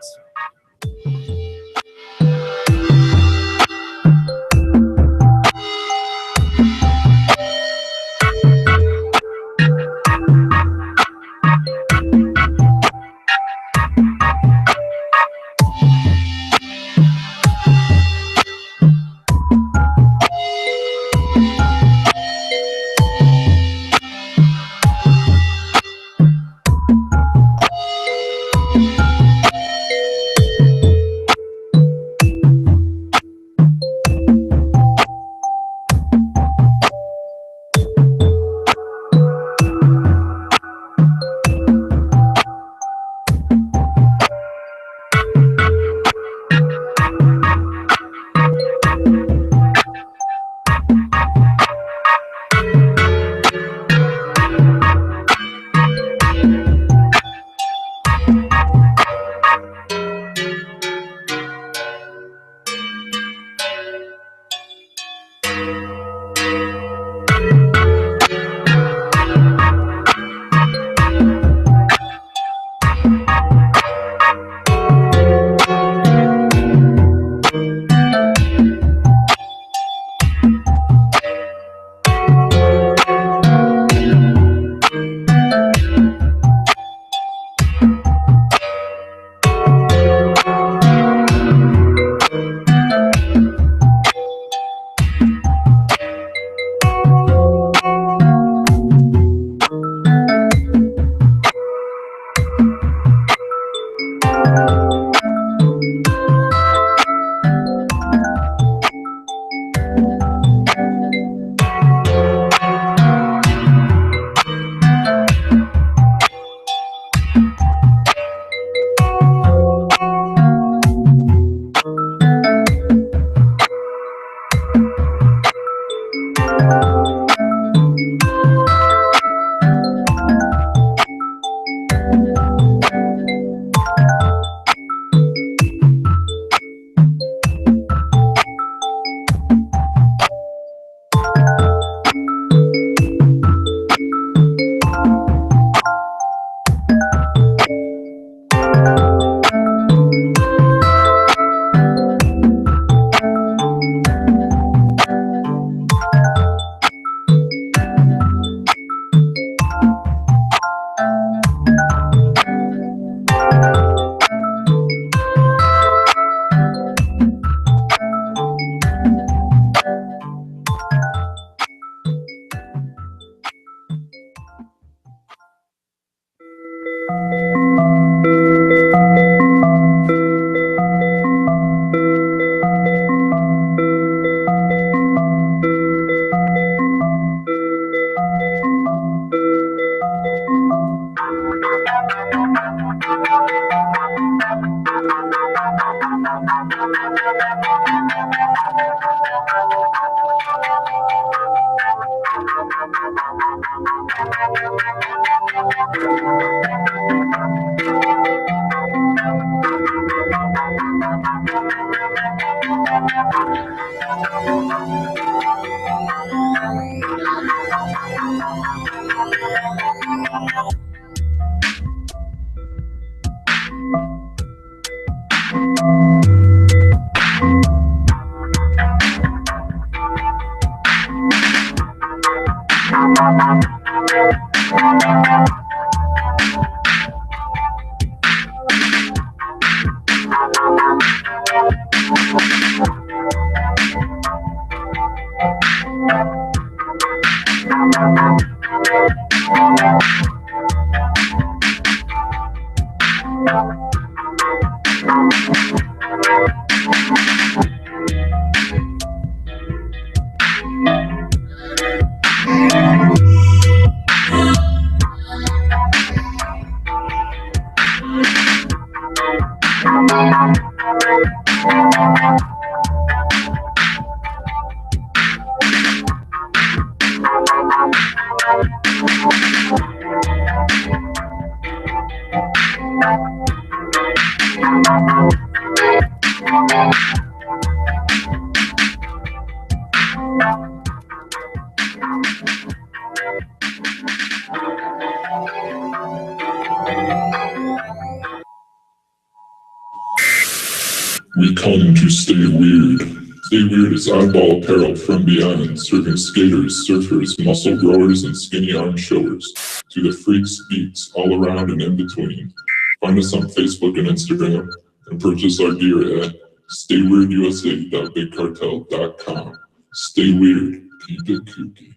We come to stay weird. Stay Weird is oddball apparel from beyond, serving skaters, surfers, muscle growers, and skinny arm showers to the freaks, geeks, all around and in between. Find us on Facebook and Instagram and purchase our gear at stayweirdUSA.bigcartel.com. Stay weird, keep it kooky.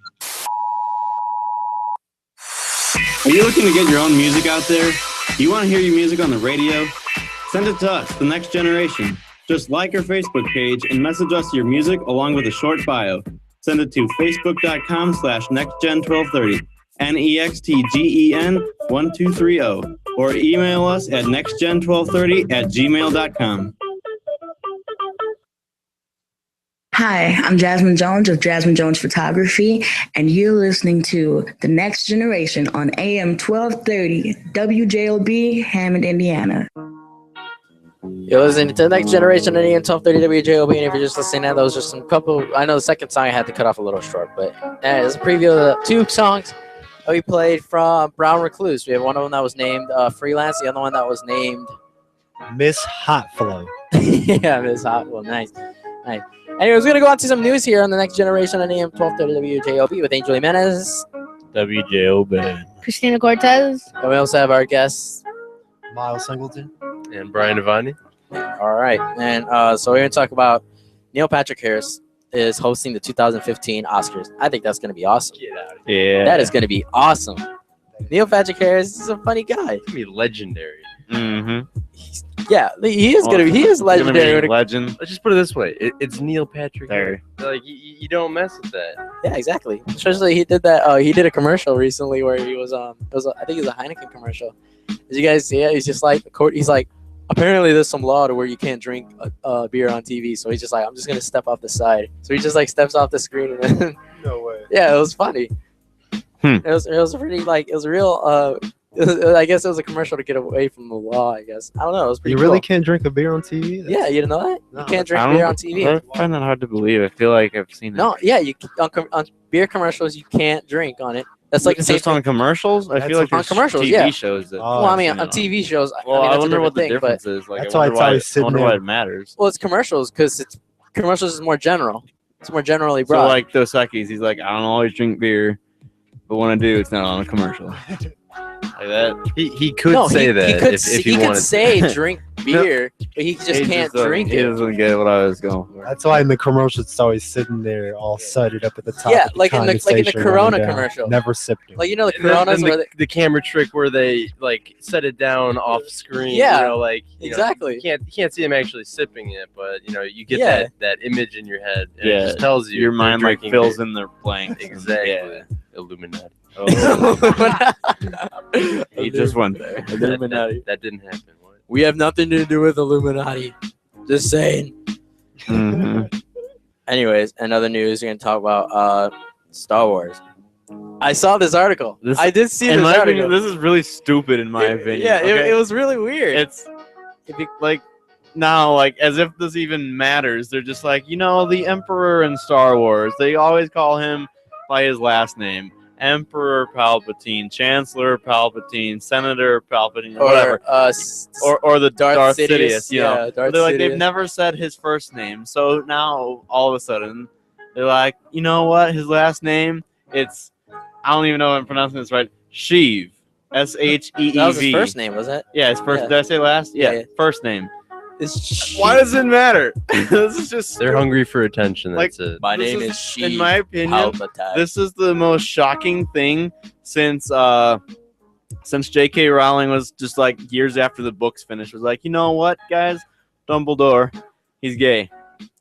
Are you looking to get your own music out there? Do you want to hear your music on the radio? Send it to us, The Next Generation. Just like our Facebook page and message us your music along with a short bio. Send it to facebook.com/nextgen1230, NEXTGEN1230, or email us at nextgen1230@gmail.com. Hi, I'm Jasmine Jones of Jasmine Jones Photography, and you're listening to The Next Generation on AM 1230 WJOB, Hammond, Indiana. You're listening to the Next Generation on AM 1230 WJOB, and if you're just listening to those, just some couple. I know the second song I had to cut off a little short, but it's a preview of the two songs that we played from Brown Recluse. We have one of them that was named Freelance, the other one that was named Miss Hot Flow. yeah, Miss Hot Flow. Nice. Anyways, we're gonna go on to some news here on the Next Generation on AM 1230 WJOB with Angel Jimenez, WJOB, Christina Cortez. and we also have our guests, Miles Singleton. and Brian Devani. All right, and so we're gonna talk about Neil Patrick Harris is hosting the 2015 Oscars. I think that's gonna be awesome. Get out of here. Yeah. That is gonna be awesome. Neil Patrick Harris is a funny guy. It's gonna be legendary. Mm-hmm. Yeah, he is gonna be. He is legendary. Legend. Let's just put it this way: it's Neil Patrick. There. Like you don't mess with that. Yeah, exactly. Especially he did that. He did a commercial recently where he was I think it was a Heineken commercial. Did you guys see it? He's just like he's like, apparently there's some law to where you can't drink beer on TV. So he's just like, I'm just gonna step off the side. So he just like steps off the screen and then No way. yeah, it was funny. It was pretty like it was real. I guess it was a commercial to get away from the law. I guess I don't know. It was pretty. You really cool. can't drink a beer on TV? Yeah, you didn't know that? No. You can't drink I don't- beer on TV. I find that hard to believe. I feel like I've seen it. No, yeah, you on beer commercials you can't drink on it. That's like the same just on commercials. I That's feel like on there's commercials, TV yeah. shows that. Oh, Well, I mean, I've on seen it TV shows, Well, I mean, I that's wonder a what the different thing, difference is. Like, That's I why wonder it's why, always I sitting wonder there. why it matters. Well, it's commercials because it's commercials is more general. It's more generally So broad. like Dos Equis, he's like, I don't always drink beer, but when I do, it's not on a commercial. Like that. He could no, say he, that he could if he he could wanted. say drink beer, but he just He can't doesn't- drink He it. doesn't get what I was going for. That's why in the commercials it's always sitting there all sudded up at the top. Yeah, with like in the condensation Corona running down. commercial. Never sipped it. Like you know the And then- Coronas and where they, the camera trick where they like set it down off screen. Yeah, you know, like you know, exactly. you can't see him actually sipping it, but you know you get Yeah. that image in your head, and Yeah, it just tells you Your they're mind like drinking fills beer. in the blank. Exactly. Yeah. Illuminati. He just went there. Illuminati. That didn't happen. What? We have nothing to do with Illuminati. Just saying. Mhm. Anyways, another news. We're gonna talk about Star Wars. I saw this article. I did see In this my article. opinion, this is really stupid. In my opinion, Yeah, okay? it was really weird. It's like now, like as if this even matters. They're just like, the Emperor in Star Wars. They always call him by his last name. Emperor Palpatine, Chancellor Palpatine, Senator Palpatine, or whatever. Or the Darth Sidious, you know. Yeah, Darth They're like, Sidious. they've never said his first name. So now, all of a sudden, they're like, you know what? His last name, it's, I don't even know if I'm pronouncing this right, Sheev. Sheev. That was his first name, was it? Yeah, his first. Yeah. Did I say last? Yeah, Yeah. first name. Why does it matter? This is just They're hungry for attention. Like, That's it. My This name is- is She. in my opinion, Palpatine. this is the most shocking thing since J.K. Rowling was just like years after the books finished was like, you know what, guys, Dumbledore, he's gay.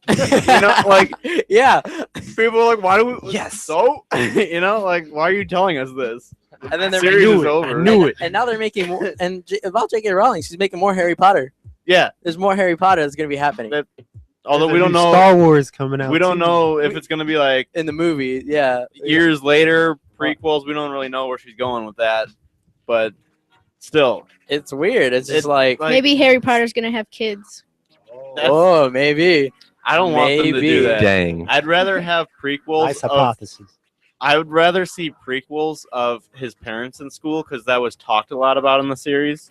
You know, like yeah. people are like, why do we? Yes. So you know, like, why are you telling us this? And then they're Series knew is it. over. I knew it. And now they're making more. And about J.K. Rowling, she's making more Harry Potter. Yeah. There's more Harry Potter that's gonna be happening. Although we don't know Star Wars coming out. we don't too. know if it's gonna be like in the movie. Yeah. years later prequels. We don't really know where she's going with that, but still, It's weird. It's just like Maybe Harry Potter's gonna have kids. oh, maybe. I don't want them to do Maybe. that. Dang. I'd rather have prequels. Nice of, hypothesis. I would rather see prequels of his parents in school because that was talked a lot about in the series.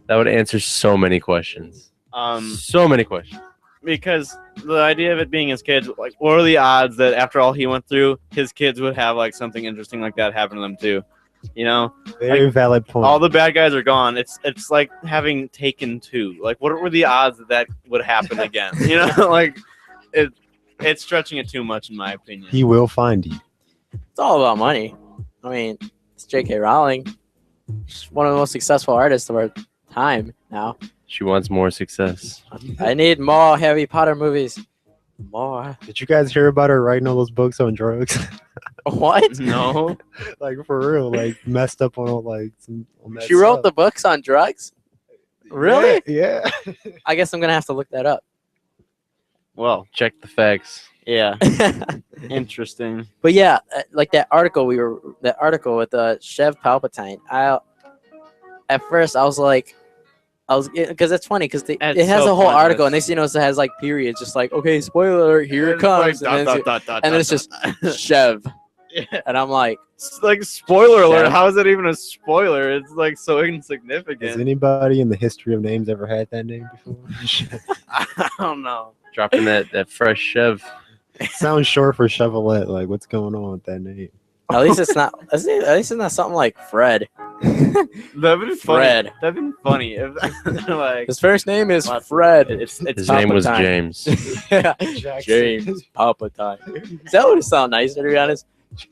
That would answer so many questions. So many questions. Because the idea of it being his kids, like, what are the odds that after all he went through, his kids would have like something interesting like that happen to them too? You know, Very like, valid point. all the bad guys are gone. It's like having Taken 2. Like, what were the odds that that would happen again? You know, like it's stretching it too much in my opinion. He will find you. It's all about money. I mean, it's J.K. Rowling. She's one of the most successful artists of our time now. She wants more success. I need more Harry Potter movies. More. Did you guys hear about her writing all those books on drugs? What? No. Like for real, like messed up on all like some. On that She wrote stuff. the books on drugs? Really? Yeah. I guess I'm gonna have to look that up. Well, Check the facts. yeah, interesting. But yeah, like that article with Chev Palpatine. At first I was like, because it's funny because it It's has so a whole pointless. article and next thing you know it has like periods, just like okay, spoiler alert, here it It's like comes, and then it's just Chev, Yeah. and I'm like, It's like spoiler alert. Yeah. How is it even a spoiler? It's like so Has insignificant. anybody in the history of names ever had that name before? I don't know. Dropping that fresh Chev. Sounds short for Chevrolet. Like, what's going on with that name? at least it's not something like Fred. That'd been funny. Fred. That'd been funny if like His first name is Fred. it's His name was Palpatine. James. Yeah, James Palpatine. That would sound nicer to be honest.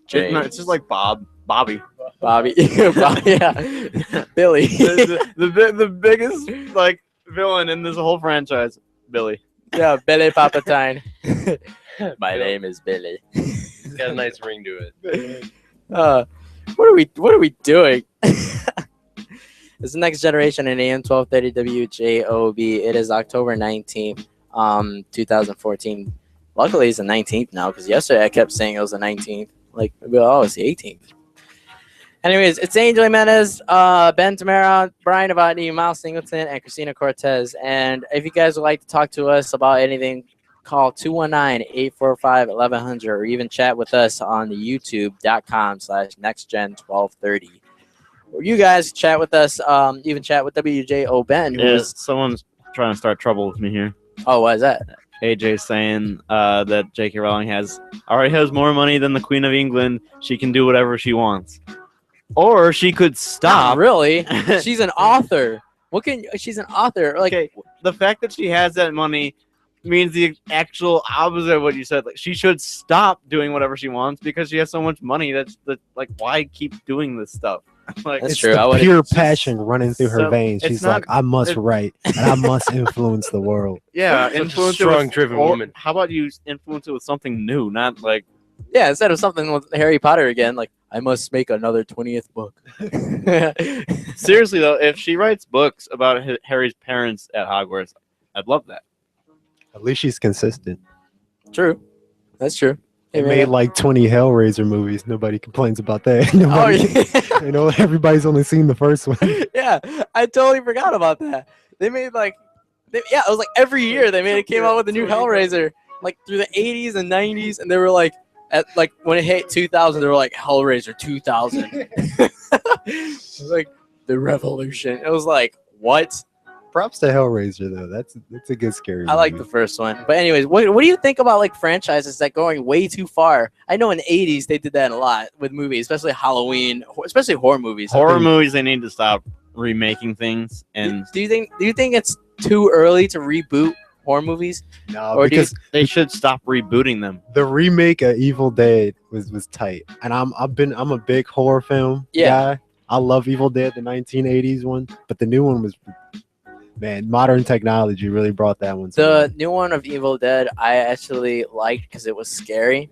James. it's just like Bobby. Bobby. Bobby, yeah. Billy. The biggest like villain in this whole franchise, Billy. Yeah, Billy Palpatine. My name is Billy. He's got a nice ring to it. What are we doing? This is Next Generation in AM 1230 WJOB. It is October 19th, 2014. Luckily, it's the 19th now because yesterday I kept saying it was the 19th. Like, oh, it's the 18th. Anyways, it's Angel Jimenez, Ben Tamara, Brian Novotny, Miles Singleton, and Christina Cortez. And if you guys would like to talk to us about anything, call 219-845-1100 or even chat with us on the youtube.com/nextgen1230. Or you guys chat with us, even chat with WJO Ben. who Yeah, is- someone's trying to start trouble with me here. Oh, what is that? AJ's saying that J.K. Rowling already has more money than the Queen of England. She can do whatever she wants, or she could Not stop. really. She's an author. She's an author. Like, Okay, the fact that she has that money means the actual opposite of what you said. Like, she should stop doing whatever she wants because she has so much money. That's like, why keep doing this stuff? Like, That's It's true. I the would've- pure passion running through her so- veins. it's She's not- like, I must it- write and I must influence the world. yeah, Such a influence it strong, with- driven or woman. How about you influence it with something new, not like yeah, instead of something with Harry Potter again, like, I must make another 20th book. seriously though. If she writes books about Harry's parents at Hogwarts, I'd love that. At least she's consistent. True. That's true. They Hey, made man. like 20 Hellraiser movies. Nobody complains about that. Oh, Nobody, yeah. you know, everybody's only seen the first one. Yeah, I totally forgot about that. They made like, it was like every year they came out with a new Hellraiser, like through the 80s and 90s, and they were like, at like when it hit 2000, they were like Hellraiser 2000. It was like the revolution. It was like what? Props to Hellraiser though. That's a good scary. I like movie. the first one, but anyways, what do you think about like franchises that going way too far? I know in the 80s they did that a lot with movies, especially Halloween, especially horror movies. Horror movies, they need to stop remaking things, and Do you think it's too early to reboot horror movies? No, Or do you- because they should stop rebooting them. the remake of Evil Dead was tight, and I'm a big horror film guy. I love Evil Dead, the 1980s one, but the new one was, man, modern technology really brought that one. The new one of Evil Dead I actually liked because it was scary.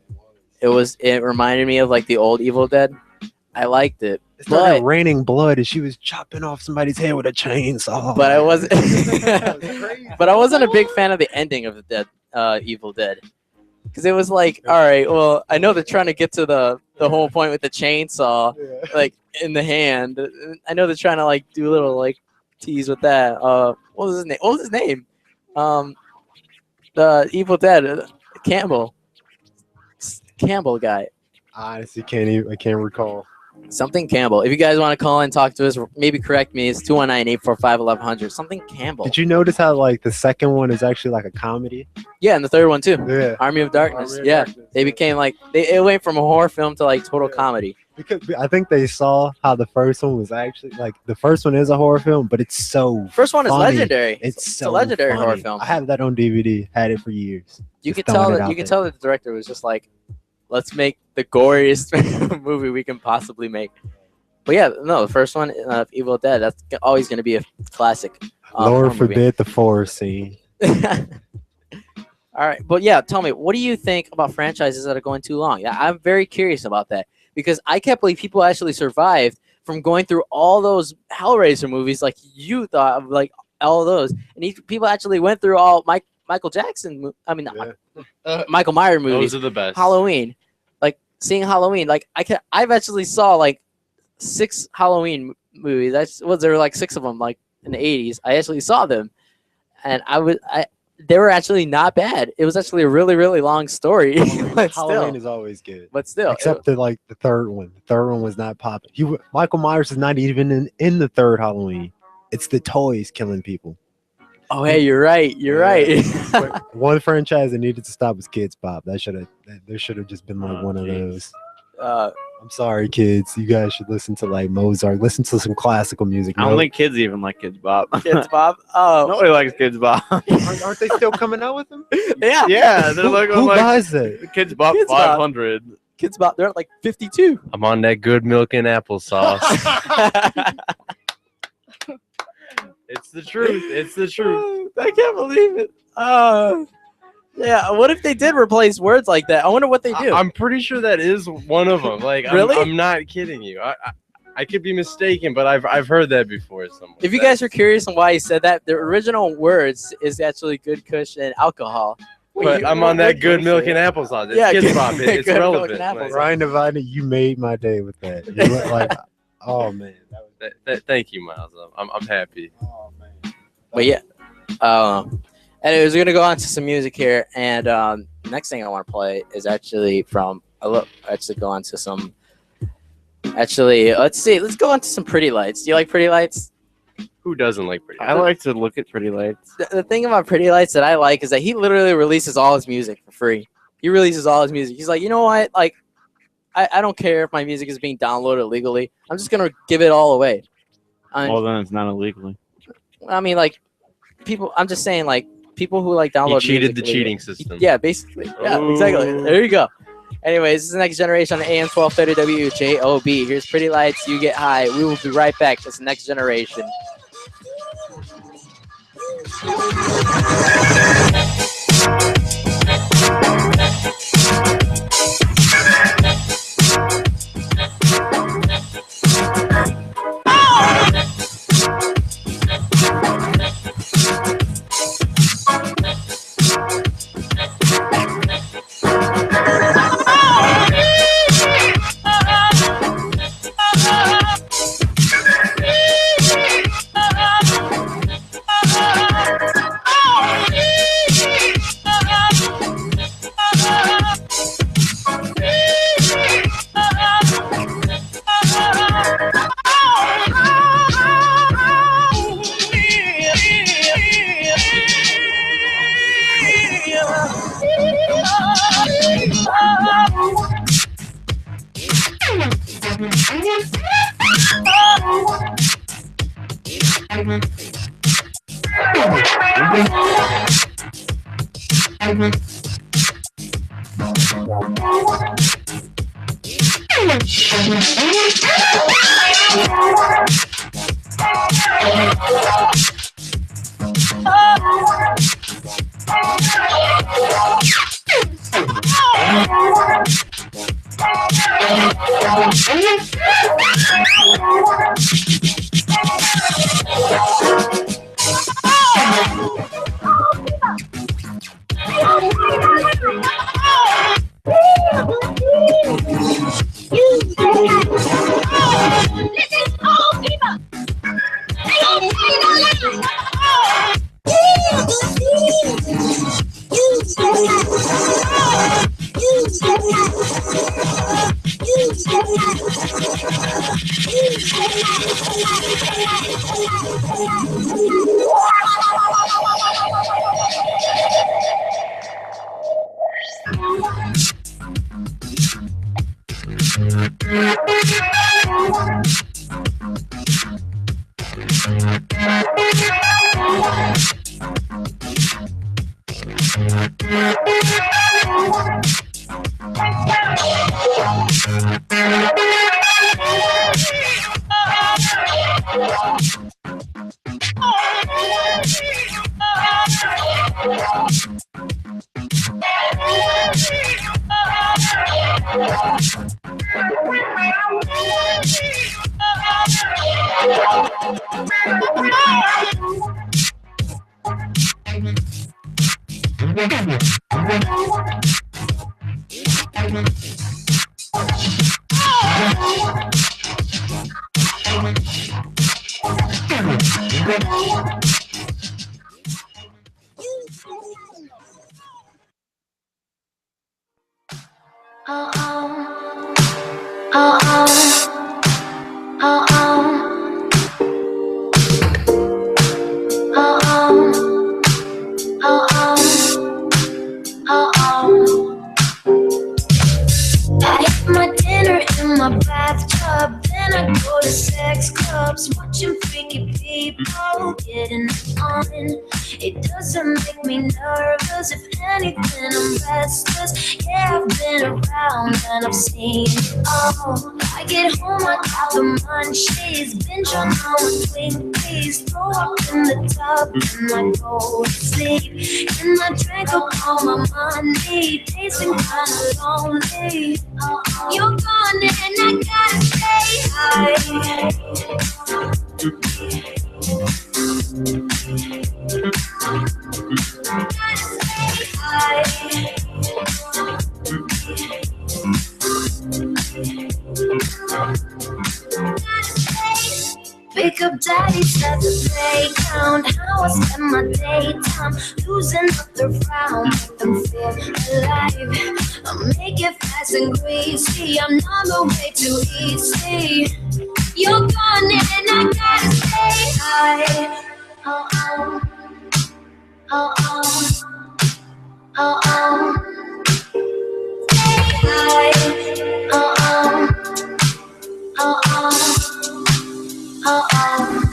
It reminded me of like the old Evil Dead. I liked it. It started But, raining blood, and she was chopping off somebody's head with a chainsaw. but I wasn't but I wasn't a big fan of the ending of the Evil Dead. Because it was like, all right, well, I know they're trying to get to the whole point with the chainsaw, like in the hand. I know they're trying to like do a little like tease with that. What was his name? What was his name? The Evil Dead, Campbell guy. I honestly I can't recall. Something Campbell. If you guys want to call and talk to us, maybe correct me. It's 219-845-1100. Something Campbell. Did you notice how like the second one is actually like a comedy? Yeah, and the third one too. Yeah. Army of Darkness. Army of Yeah, Darkness. they became like it went from a horror film to like total comedy. Because I think they saw how the first one was actually like the first one is a horror film, but it's so First one is funny. legendary. It's It's so a legendary funny. horror film. I have that on DVD. Had it for years. You Just could tell throwing it that out you could there. tell that the director was just like, let's make the goriest movie we can possibly make. But yeah, no, the first one, Evil Dead, that's always going to be a classic. Lord horror movie. forbid the forest scene. All right, but yeah, tell me, what do you think about franchises that are going too long? Yeah, I'm very curious about that because I can't believe people actually survived from going through all those Hellraiser movies, like you thought of, like all those, and people actually went through all Michael Jackson. I mean, not Michael Myers movies. Those are the best. Halloween, like seeing Halloween, like I've actually saw like 6 Halloween movies. There were like 6 of them, like in the 80s. I actually saw them, and they were actually not bad. It was actually a really, really long story. but Halloween still, is always good. but still, Except the third one. The third one was not popping. Michael Myers is not even in the third Halloween. It's the toys killing people. oh hey, you're right. You're right. One franchise that needed to stop was Kids Bop. There should have just been like one of those. I'm sorry, kids. You guys should listen to like Mozart. Listen to some classical music. I don't No- think kids even like Kids Bop. Kids Bob. Oh, Nobody likes Kids Bop. aren't they still coming out with them? yeah. Yeah, they're like, Who like buys that? Kids Bop Kids Bop. 500. Kids Bob. They're at like 52. I'm on that good milk and applesauce. It's the truth. It's the truth. I can't believe it. Yeah. What if they did replace words like that? I wonder what they do. I'm pretty sure that is one of them. Like, Really? I'm not kidding you. I could be mistaken, but I've heard that before somewhere. If you guys are curious on why he said that, the original words is actually good kush and alcohol. But I'm on that good milk and applesauce. It's Yeah, Kids Bop. It's good milk relevant. and Like, applesauce. Ryan Devine, you made my day with that. You were like, oh man. thank you, Miles. I'm happy. But yeah. Anyways, we're gonna go on to some music here, and next thing I want to play is actually from. Actually go on to some. Actually, let's see. Let's go on to some Pretty Lights. Do you like Pretty Lights? Who doesn't like Pretty? I like to look at Pretty Lights. The thing about Pretty Lights that I like is that he literally releases all his music for free. He releases all his music. He's like, you know what? Like, I don't care if my music is being downloaded illegally. I'm just gonna give it all away. Well, then it's not illegally. I mean, like, people. I'm just saying, like, people who like download. He cheated music the illegally. cheating system. Yeah, basically. Yeah, exactly. There you go. Anyways, this is the Next Generation on AM 1230 WJOB. Here's Pretty Lights. You get high. We will be right back. This is Next Generation. Pick up daddies at the playground. How I spend my daytime losing up the round. Make them feel alive. I'll make it fast and greasy. I'm not the way too easy. You're gone and I gotta stay high. Oh oh, oh oh, oh oh. Stay high. Oh oh, oh oh. Oh oh,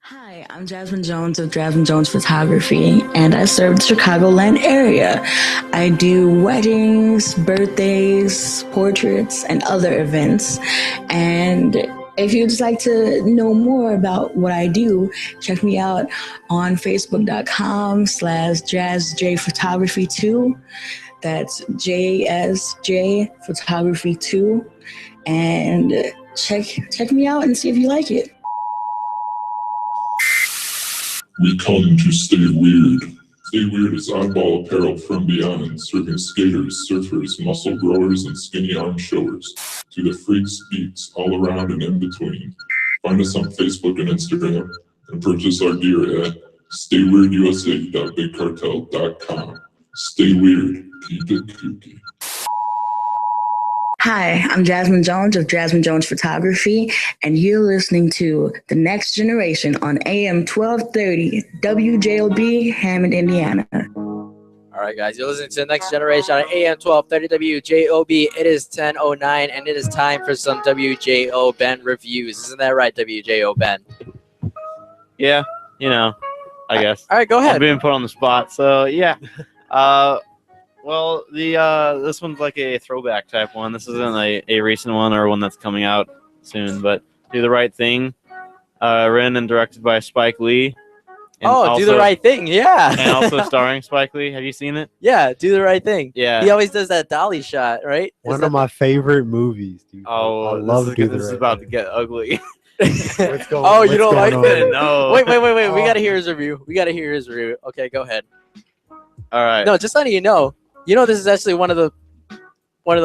Hi, I'm Jasmine Jones of Jasmine Jones Photography, and I serve the Chicagoland area. I do weddings, birthdays, portraits, and other events. And if you'd like to know more about what I do, check me out on Facebook.com/JazzJPhotography2. That's JSJ Photography 2. And check me out and see if you like it. We come to stay weird. Stay Weird is oddball apparel from beyond, serving skaters, surfers, muscle growers, and skinny arm showers to the freaks, geeks, all around and in between. Find us on Facebook and Instagram and purchase our gear at stayweirdUSA.bigcartel.com. Stay weird, keep it kooky. Hi, I'm Jasmine Jones of Jasmine Jones Photography, and you're listening to The Next Generation on AM 1230 WJOB, Hammond, Indiana. All right, guys, you're listening to The Next Generation on AM 1230 WJOB. It is 10:09, and it is time for some WJO Ben reviews. Isn't that right, WJO Ben? Yeah, I guess. All right, go ahead. I'm being put on the spot, so yeah. Well, this one's like a throwback type one. This isn't a recent one or one that's coming out soon, but Do the Right Thing, written and directed by Spike Lee. And Do the Right Thing, yeah. And also starring Spike Lee. Have you seen it? Yeah, Do the Right Thing. Yeah. He always does that dolly shot, right? One of my favorite movies, dude. Oh, I love Do the this is Right about Thing. to get ugly. What's going, Oh, you what's don't like going that? on? No. Wait. We Oh. got to hear his review. Okay, go ahead. All right. No, just letting you know, this is actually one of the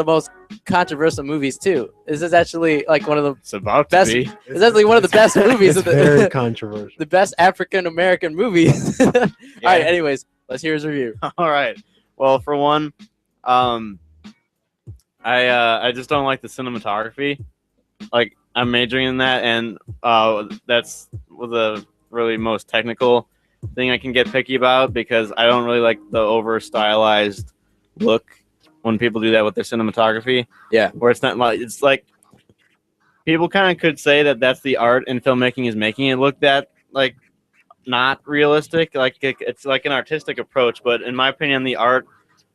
most controversial movies too. This is actually like one of the It's about best. to be. It's actually one of the best movies. It's of very the controversial. the best African American movies. All right. Anyways, let's hear his review. All right. Well, for one, I just don't like the cinematography. Like, I'm majoring in that, and that's the really most technical thing I can get picky about, because I don't really like the over stylized look when people do that with their cinematography. Yeah. Where it's like people kind of could say that that's the art in filmmaking, is making it look that like not realistic. Like it's like an artistic approach, but in my opinion, the art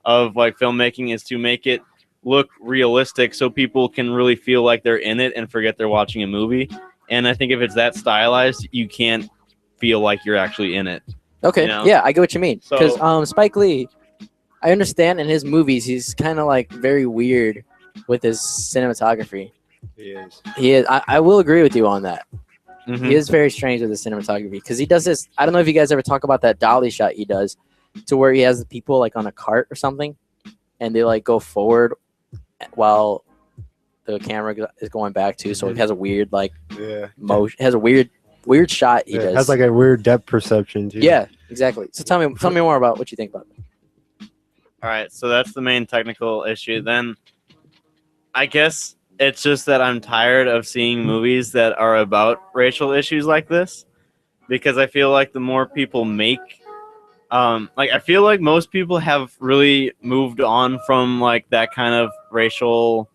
of like filmmaking is to make it look realistic so people can really feel like they're in it and forget they're watching a movie. And I think if it's that stylized, you can't feel like you're actually in it. Okay. Yeah, I get what you mean. So- Because Spike Lee, I understand in his movies he's kind of like very weird with his cinematography. He is. He is. I will agree with you on that. Mhm. He is very strange with his cinematography because he does this. I don't know if you guys ever talk about that dolly shot he does, to where he has the people like on a cart or something, and they like go forward while the camera is going back too. So it has a weird like motion. It has a weird shot he Yeah, does. it has like a weird depth perception too. Yeah, exactly. So tell me more about what you think about it. All right, so that's the main technical issue. Then I guess it's just that I'm tired of seeing movies that are about racial issues like this, because I feel like the more people make, I feel like most people have really moved on from like that kind of racial,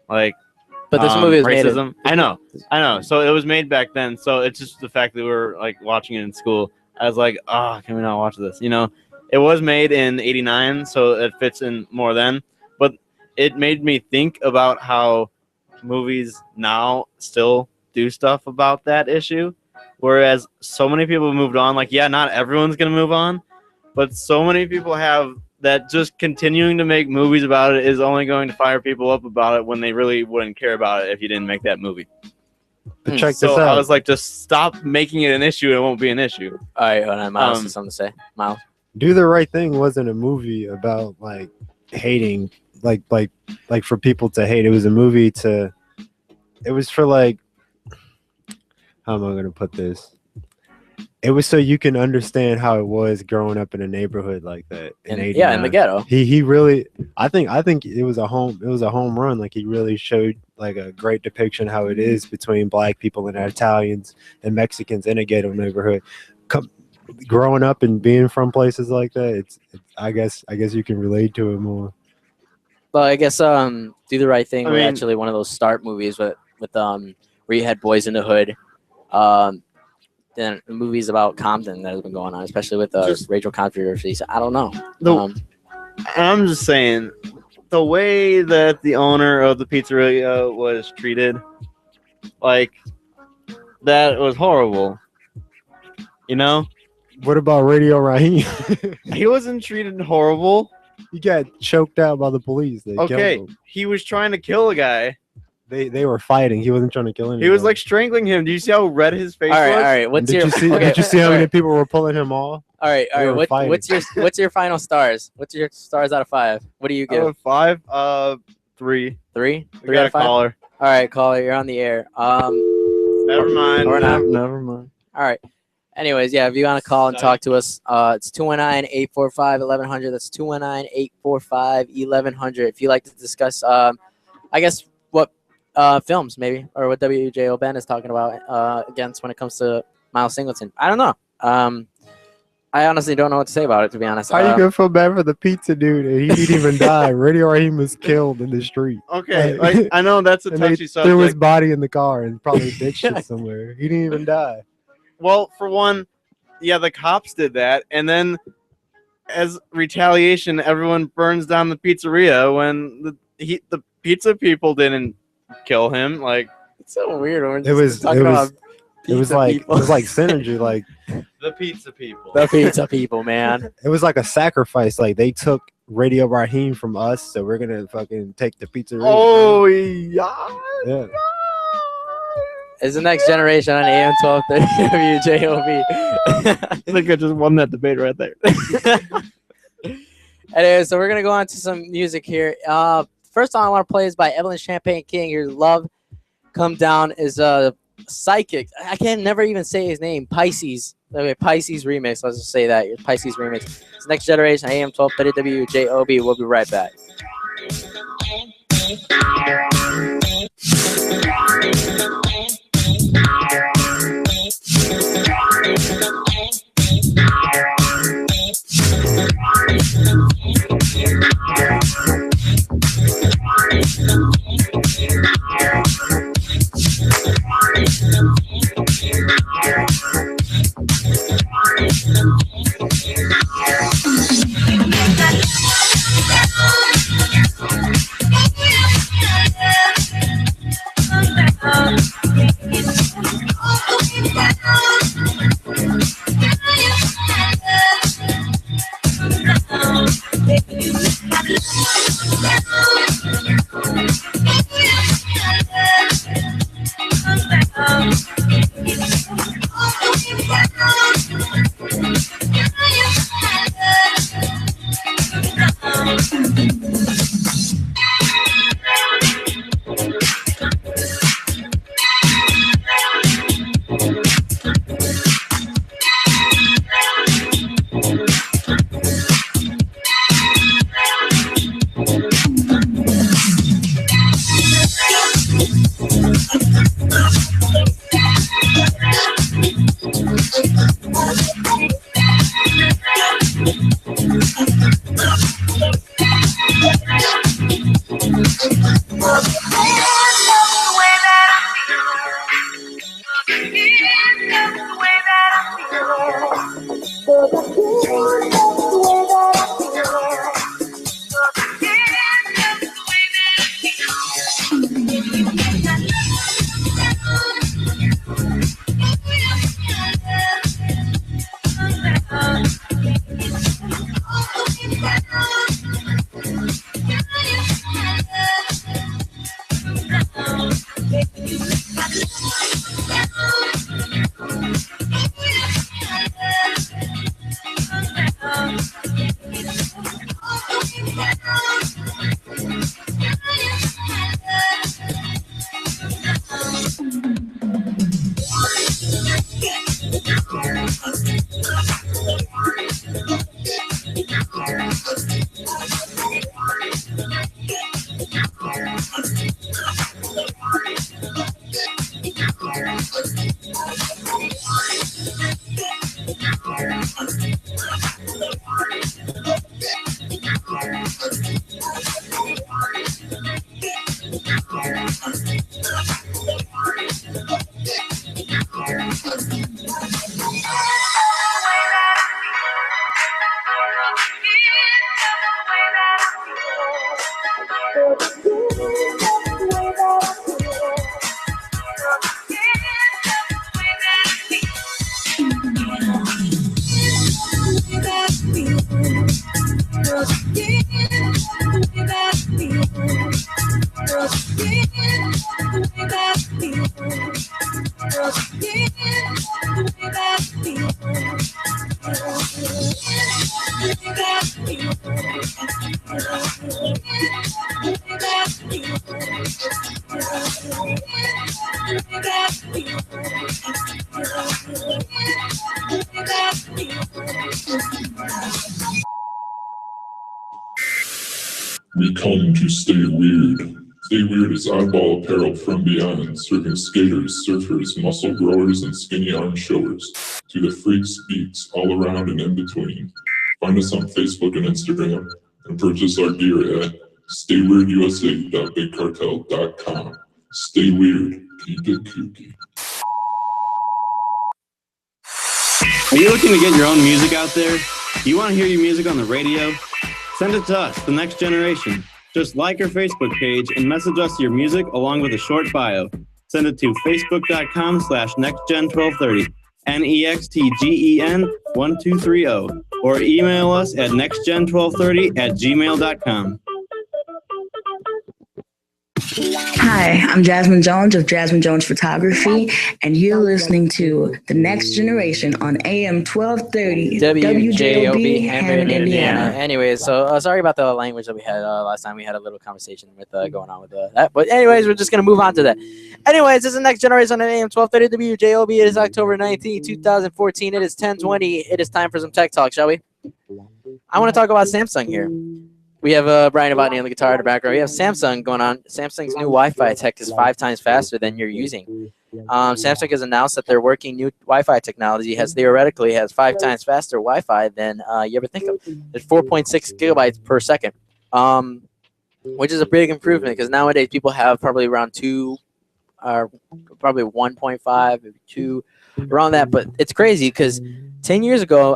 like, But this movie was made in- racism. I know. So it was made back then. So it's just the fact that we were like watching it in school. I was like, can we not watch this? It was made in '89, so it fits in more then. But it made me think about how movies now still do stuff about that issue, whereas so many people moved on. Like, yeah, not everyone's gonna move on, but so many people have that. Just continuing to make movies about it is only going to fire people up about it when they really wouldn't care about it if you didn't make that movie. But check So this out. I was like, just stop making it an issue. It won't be an issue. All right, hold on, Miles has something to say. Miles. Do the Right Thing wasn't a movie about like hating, like for people to hate. It was a movie it was for like, how am I gonna put this? It was so you can understand how it was growing up in a neighborhood like that. In 89. Yeah, in the ghetto. He really, I think it was a home run. Like he really showed like a great depiction how it is between black people and Italians and Mexicans in a ghetto neighborhood. Growing up and being from places like that, it's I guess you can relate to it more. But I guess Do the Right Thing I was mean- actually one of those start movies with where you had Boys in the Hood. Then movies about Compton that has been going on, especially with the racial controversy. So I don't know. I'm just saying, the way that the owner of the pizzeria was treated, like, that was horrible. You know? What about Radio Raheem? He wasn't treated horrible. He got choked out by the police. They killed Okay, him. he was trying to kill a guy. They were fighting. He wasn't trying to kill anyone. He was like strangling him. Do you see how red his face was? All right. What's Did your? you see? okay, Did you see how all many right. people were pulling him off? All right. They were fighting. What's your final stars? What's your stars out of 5? What do you give? 5? 3. 3? We 3 got out a of 5. caller. All right, caller, you're on the air. Never mind. Or not. Never mind. All right. Anyways, yeah, if you want to call and talk to us, it's 219-845-1100. That's 219-845-1100. If you'd like to discuss, I guess, what films maybe, or what WJO Ben is talking about against when it comes to Miles Singleton. I don't know. I honestly don't know what to say about it, to be honest. How you gonna feel bad for the pizza dude? And he didn't even die. Radio Raheem was killed in the street. Okay, like, I know that's a And they touchy threw his subject. body in the car and probably ditched it somewhere. He didn't even die. Well, for one, yeah, the cops did that, and then as retaliation, everyone burns down the pizzeria when the pizza people didn't kill him. Like, it's so weird. When we're It just was talking about pizza people. synergy. Like The pizza people. The pizza people, man. it was like a sacrifice. Like they took Radio Raheem from us, so we're gonna fucking take the pizzeria. oh yeah. Yeah. It's the next generation on AM 1230 WJOB. I think I just won that debate right there. Anyway, so we're gonna go on to some music here. First song I want to play is by Evelyn Champagne King. Your Love Come Down is a psychic. I can never even say his name. Pisces. Okay, Pisces remix. Let's just say that. Pisces remix. It's Next Generation, AM 1230 WJOB. We'll be right back. We come to stay weird. Stay Weird is oddball apparel from beyond, serving skaters, surfers, muscle growers, and skinny arm showers to the freaks, geeks, all around and in between. Find us on Facebook and Instagram and purchase our gear at stayweirdUSA.bigcartel.com. Stay weird, keep it kooky. Are you looking to get your own music out there? Do you want to hear your music on the radio? Send it to us, The Next Generation. Just like our Facebook page and message us your music along with a short bio. Send it to facebook.com/nextgen1230, NEXTGEN1230, or email us at nextgen1230@gmail.com. Hi, I'm Jasmine Jones of Jasmine Jones Photography, and you're listening to The Next Generation on AM 1230 WJOB, Hammond, Indiana. Anyways, so sorry about the language that we had last time. We had a little conversation with going on with that. But anyways, we're just going to move on to that. Anyways, this is The Next Generation on AM 1230 WJOB. It is October 19, 2014. It is 10:20. It is time for some tech talk, shall we? I want to talk about Samsung here. We have Brian Novotny on the guitar in the background. We have Samsung going on. Samsung's new Wi-Fi tech is 5 times faster than you're using. Samsung has announced that their working new Wi-Fi technology theoretically has 5 times faster Wi-Fi than you ever think of. It's 4.6 gigabytes per second, which is a big improvement because nowadays people have probably around 2, probably 1.5, maybe 2, around that. But it's crazy because 10 years ago,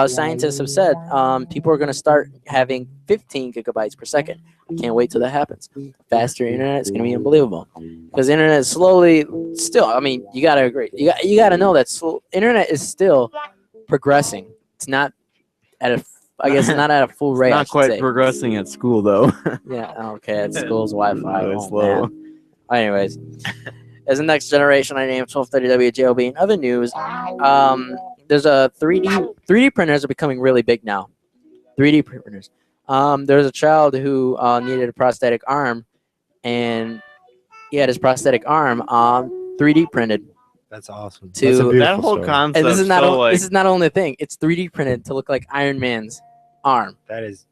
scientists have said people are going to start having 15 gigabytes per second. I can't wait till that happens. Faster internet is going to be unbelievable because internet is slowly still. I mean, you got to agree. You got to know that internet is still progressing. It's not at a, I guess, not at a full rate. Not quite progressing at school though. Yeah. Okay. At school's Wi-Fi. It's slow. Anyways. As the Next Generation, I am 1230 WJOB. In other news, there's a 3D printers are becoming really big now. 3D printers. There's a child who needed a prosthetic arm, and he had his prosthetic arm 3D printed. That's awesome. That whole concept. And this is not this is not only a thing. It's 3D printed to look like Iron Man's arm. That is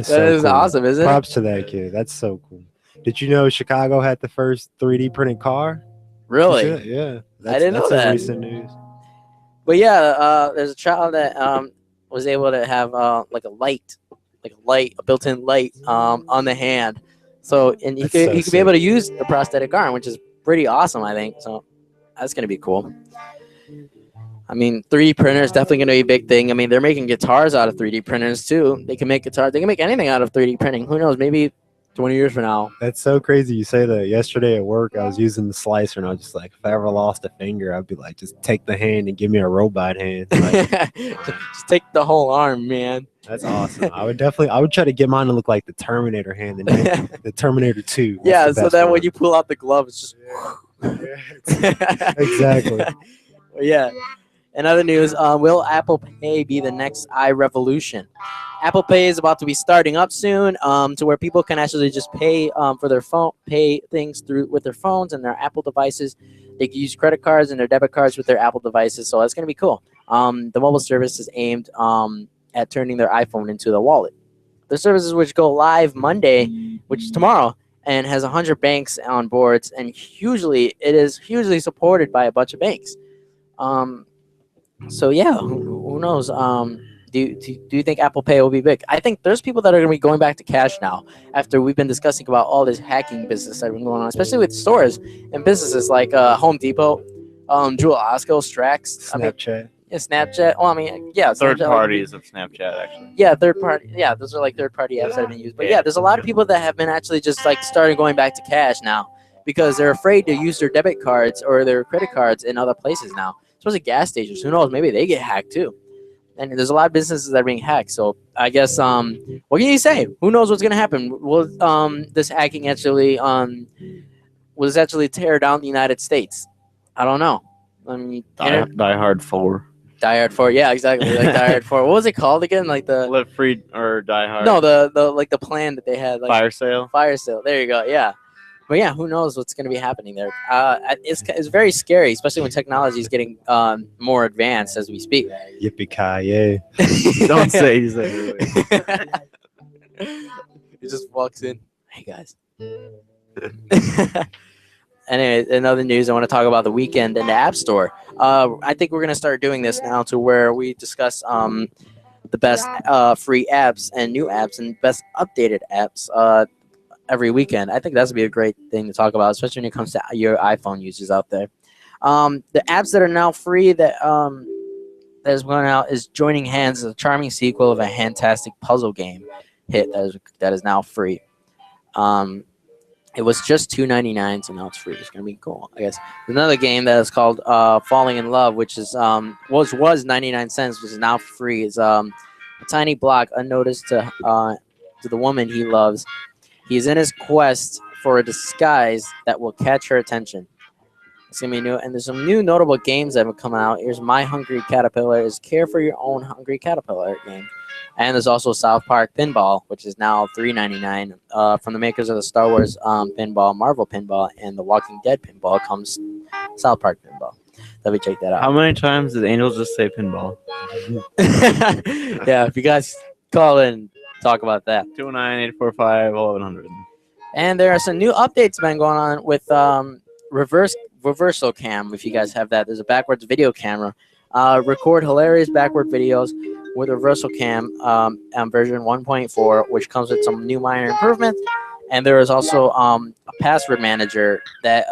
so cool. Awesome, isn't it? Props to that kid. That's so cool. Did you know Chicago had the first 3D printed car? Really? Yeah. I didn't know that. That's recent news. But yeah, there's a child that was able to have like a built-in light on the hand. So and he could be able to use the prosthetic arm, which is pretty awesome, I think. So that's gonna be cool. I mean, 3D printer is definitely gonna be a big thing. I mean, they're making guitars out of 3D printers too. They can make guitars. They can make anything out of 3D printing. Who knows? Maybe 20 years from now. That's so crazy you say that. Yesterday at work, I was using the slicer, and I was just like, if I ever lost a finger, I'd be like, just take the hand and give me a robot hand. Like, just take the whole arm, man. That's awesome. I would try to get mine to look like the Terminator hand, the Terminator 2. Yeah, so that when you pull out the glove, it's just exactly. Yeah. In other news, will Apple Pay be the next iRevolution? Apple Pay is about to be starting up soon, to where people can actually just pay for their phone, pay things with their phones and their Apple devices. They can use credit cards and their debit cards with their Apple devices, so that's going to be cool. The mobile service is aimed at turning their iPhone into the wallet. The services which go live Monday, which is tomorrow, and has 100 banks on boards, and it is hugely supported by a bunch of banks. So yeah, who knows? Do you think Apple Pay will be big? I think there's people that are going to be going back to cash now after we've been discussing about all this hacking business that's been going on, especially with stores and businesses like Home Depot, Jewel Osco, Strax, Snapchat. Snapchat. Well, I mean, yeah, Third Snapchat, parties of Snapchat, actually. Yeah, third party. Yeah, those are like third party apps that have been used. But yeah, there's a lot of people that have been actually just like started going back to cash now because they're afraid to use their debit cards or their credit cards in other places now. Especially gas stations. Who knows? Maybe they get hacked too. And there's a lot of businesses that are being hacked. So I guess what can you say? Who knows what's gonna happen? Will this hacking actually tear down the United States? I don't know. I mean, Die Hard 4. Die Hard 4. Yeah, exactly. Like Die Hard 4. What was it called again? Like the Live Free or Die Hard. No, the plan that they had. Like, Fire Sale. Fire Sale. There you go. Yeah. But yeah, who knows what's going to be happening there? It's very scary, especially when technology is getting more advanced as we speak. Yippee-ki-yay. Don't say he's like He just walks in. Hey guys. Anyway, in other news, I want to talk about the weekend in the App Store. I think we're going to start doing this now to where we discuss the best free apps and new apps and best updated apps every weekend. I think that's would be a great thing to talk about, especially when it comes to your iPhone users out there. The apps that are now free that is going out is Joining Hands, a charming sequel of a fantastic puzzle game hit that is now free. It was just $2.99, so now it's free. It's gonna be cool, I guess. There's another game that is called Falling in Love, which is was 99 cents, which is now free. It's a tiny block unnoticed to the woman he loves. He's in his quest for a disguise that will catch her attention. It's gonna be new, and there's some new notable games that have come out. Here's My Hungry Caterpillar. Is Care for Your Own Hungry Caterpillar game, and there's also South Park Pinball, which is now $3.99. From the makers of the Star Wars Pinball, Marvel Pinball, and the Walking Dead Pinball comes South Park Pinball. Let me check that out. How many times did Angel just say pinball? Yeah, if you guys call in, talk about that. 209-845-1100. And there are some new updates been going on with reversal cam. If you guys have that, there's a backwards video camera. Record hilarious backward videos with reversal cam on version 1.4, which comes with some new minor improvements. And there is also a password manager that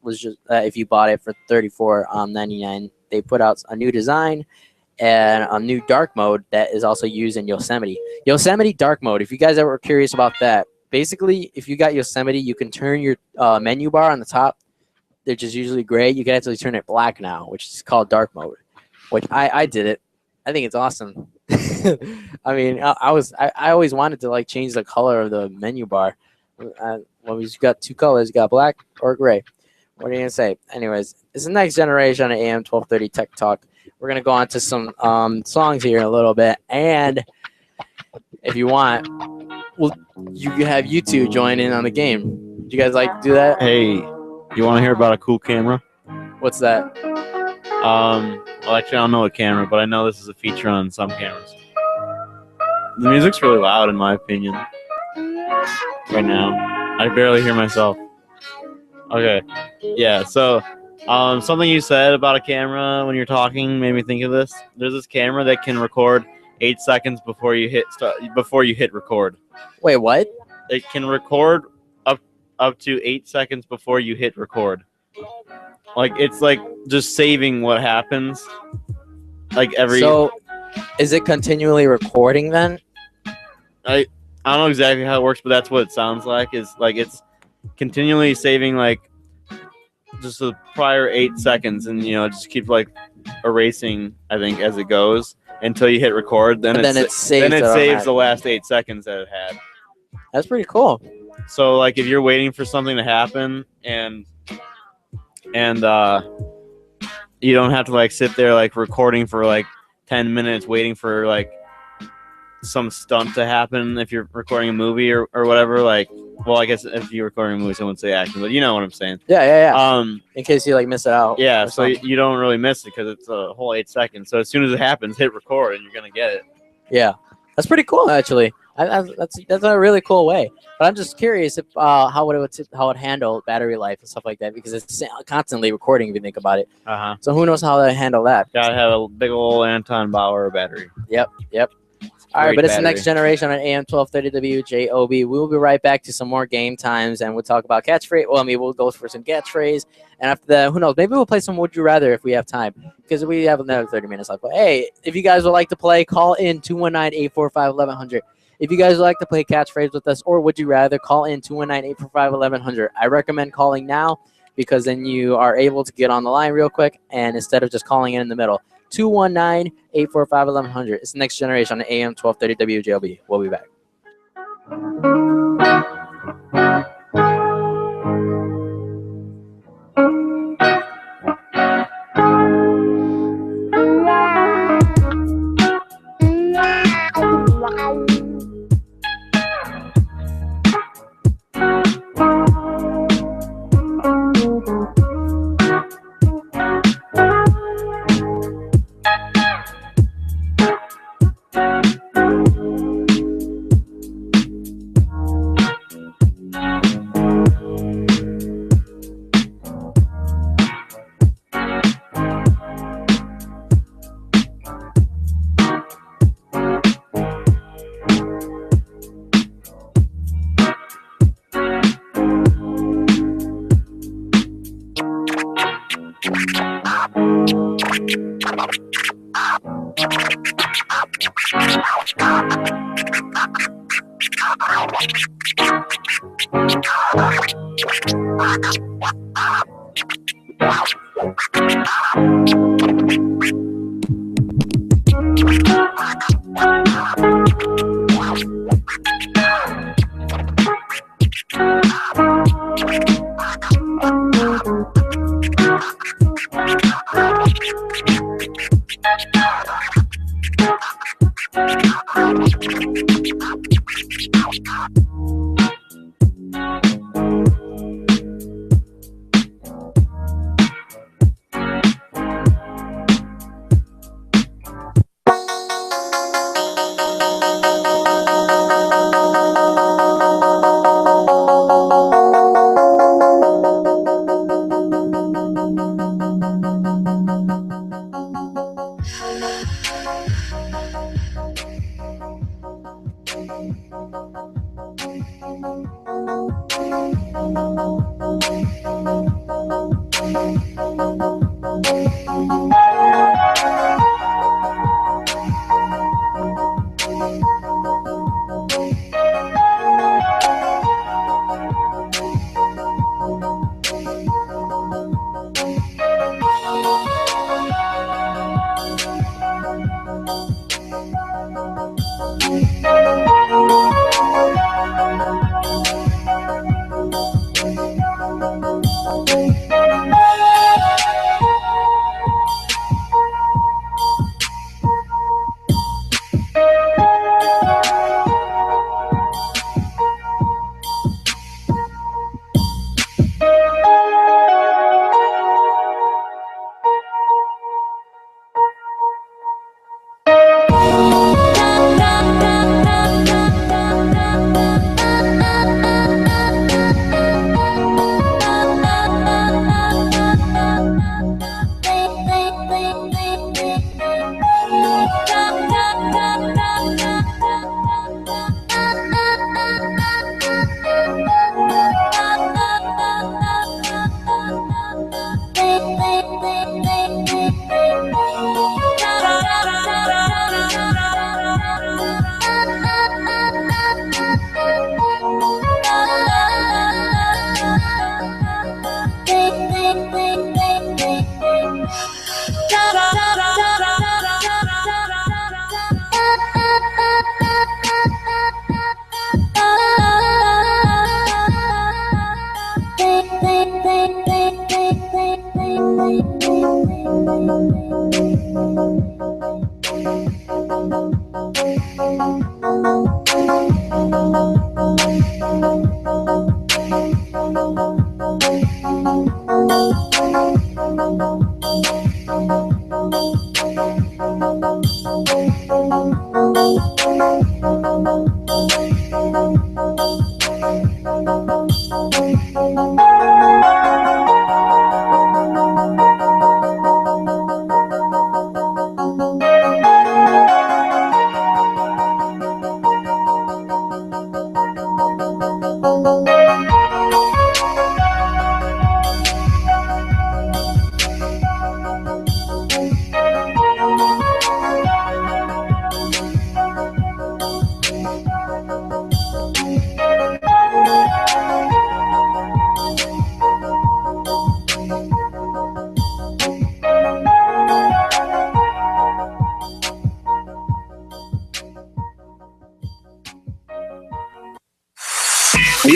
was just if you bought it for $34.99, they put out a new design and a new dark mode that is also used in Yosemite. Yosemite dark mode, if you guys ever were curious about that, basically, if you got Yosemite, you can turn your menu bar on the top, which is usually gray. You can actually turn it black now, which is called dark mode, which I did it. I think it's awesome. I mean, I always wanted to like change the color of the menu bar. Well, we've got two colors. You got black or gray. What are you going to say? Anyways, it's the next generation of AM 1230 Tech Talk. We're going to go on to some songs here in a little bit. And if you want, you can have you two join in on the game. Would you guys like to do that? Hey, you want to hear about a cool camera? What's that? Well, actually, I don't know what camera, but I know this is a feature on some cameras. The music's really loud, in my opinion. Right now, I barely hear myself. Okay, yeah. So, something you said about a camera when you're talking made me think of this. There's this camera that can record 8 seconds before you hit record. Wait, what? It can record up to 8 seconds before you hit record. Like it's like just saving what happens. Like every. So, is it continually recording then? I don't know exactly how it works, but that's what it sounds like. Is like it's continually saving like just the prior 8 seconds, and just keep like erasing. I think as it goes until you hit record. Then it saves the last 8 seconds that it had. That's pretty cool. So like if you're waiting for something to happen and you don't have to like sit there like recording for like 10 minutes waiting for like some stunt to happen if you're recording a movie or whatever, like Well, I guess if you're recording a movie, someone would say action, but you know what I'm saying. Yeah. In case you like miss it out. Yeah, or so something. you don't really miss it because it's a whole 8 seconds. So as soon as it happens, hit record and you're gonna get it. Yeah, that's pretty cool actually. That's a really cool way. But I'm just curious if how it handle battery life and stuff like that, because it's constantly recording if you think about it. So who knows how they handle that? Gotta have a big old Anton Bauer battery. Yep. All right, Great but it's the battery. next generation on AM 1230 WJOB. We'll be right back to some more game times, and we'll talk about catchphrase. Well, I mean, we'll go for some catchphrase, and after that, who knows? Maybe we'll play some Would You Rather if we have time, because we have another 30 minutes left. But hey, if you guys would like to play, call in 219-845-1100. If you guys would like to play catchphrase with us or Would You Rather, call in 219-845-1100. I recommend calling now, because then you are able to get on the line real quick, and instead of just calling in the middle. 219-845-1100. It's the next generation on AM 1230 WJLB. We'll be back.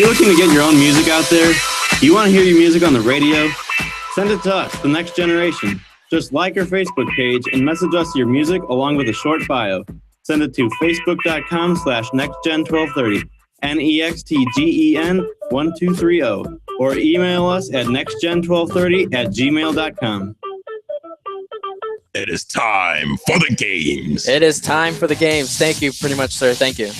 you looking to get your own music out there? Do you want to hear your music on the radio? Send it to us, The Next Generation. Just like our Facebook page and message us your music along with a short bio. Send it to facebook.com/nextgen1230, NEXTGEN1230, or email us at nextgen1230@gmail.com. It is time for the games. It is time for the games. Thank you, pretty much, sir. Thank you.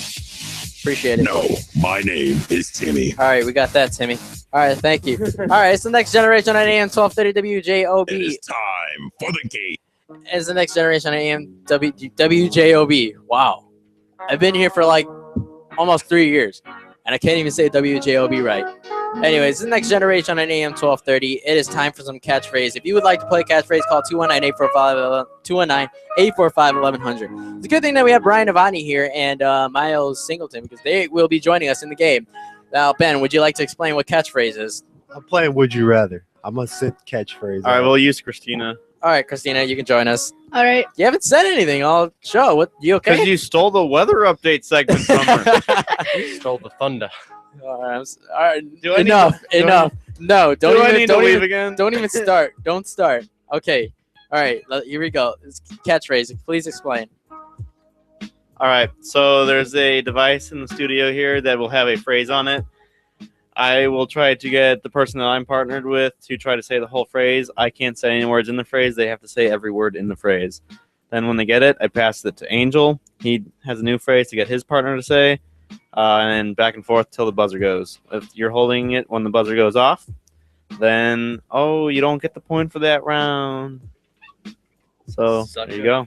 Appreciate it. No, my name is Timmy. All right, we got that, Timmy. All right, thank you. All right, it's the Next Generation on AM 1230 WJOB. It is time for the game. It's the Next Generation on AM WJOB. Wow. I've been here for like almost 3 years, and I can't even say WJOB right. Anyways, the Next Generation on AM 1230. It is time for some catchphrase. If you would like to play catchphrase, call 219-845-1100. It's a good thing that we have Brian Avani here and Miles Singleton, because they will be joining us in the game. Now, Ben, would you like to explain what catchphrase is? I'm playing Would You Rather. I'm gonna sit catchphrase. All right, we'll use Christina. All right, Christina, you can join us. All right. You haven't said anything all show. What? You okay? Because you stole the weather update segment from her. You stole the thunder. All right. Do I need Enough. to- Enough. No, Do don't I even. need to Don't leave even. again? Don't even start. Don't start. Okay. All right. Here we go. It's catchphrase. Please explain. All right, so there's a device in the studio here that will have a phrase on it. I will try to get the person that I'm partnered with to try to say the whole phrase. I can't say any words in the phrase. They have to say every word in the phrase. Then when they get it, I pass it to Angel. He has a new phrase to get his partner to say, and back and forth till the buzzer goes. If you're holding it when the buzzer goes off, then, you don't get the point for that round. So there you go.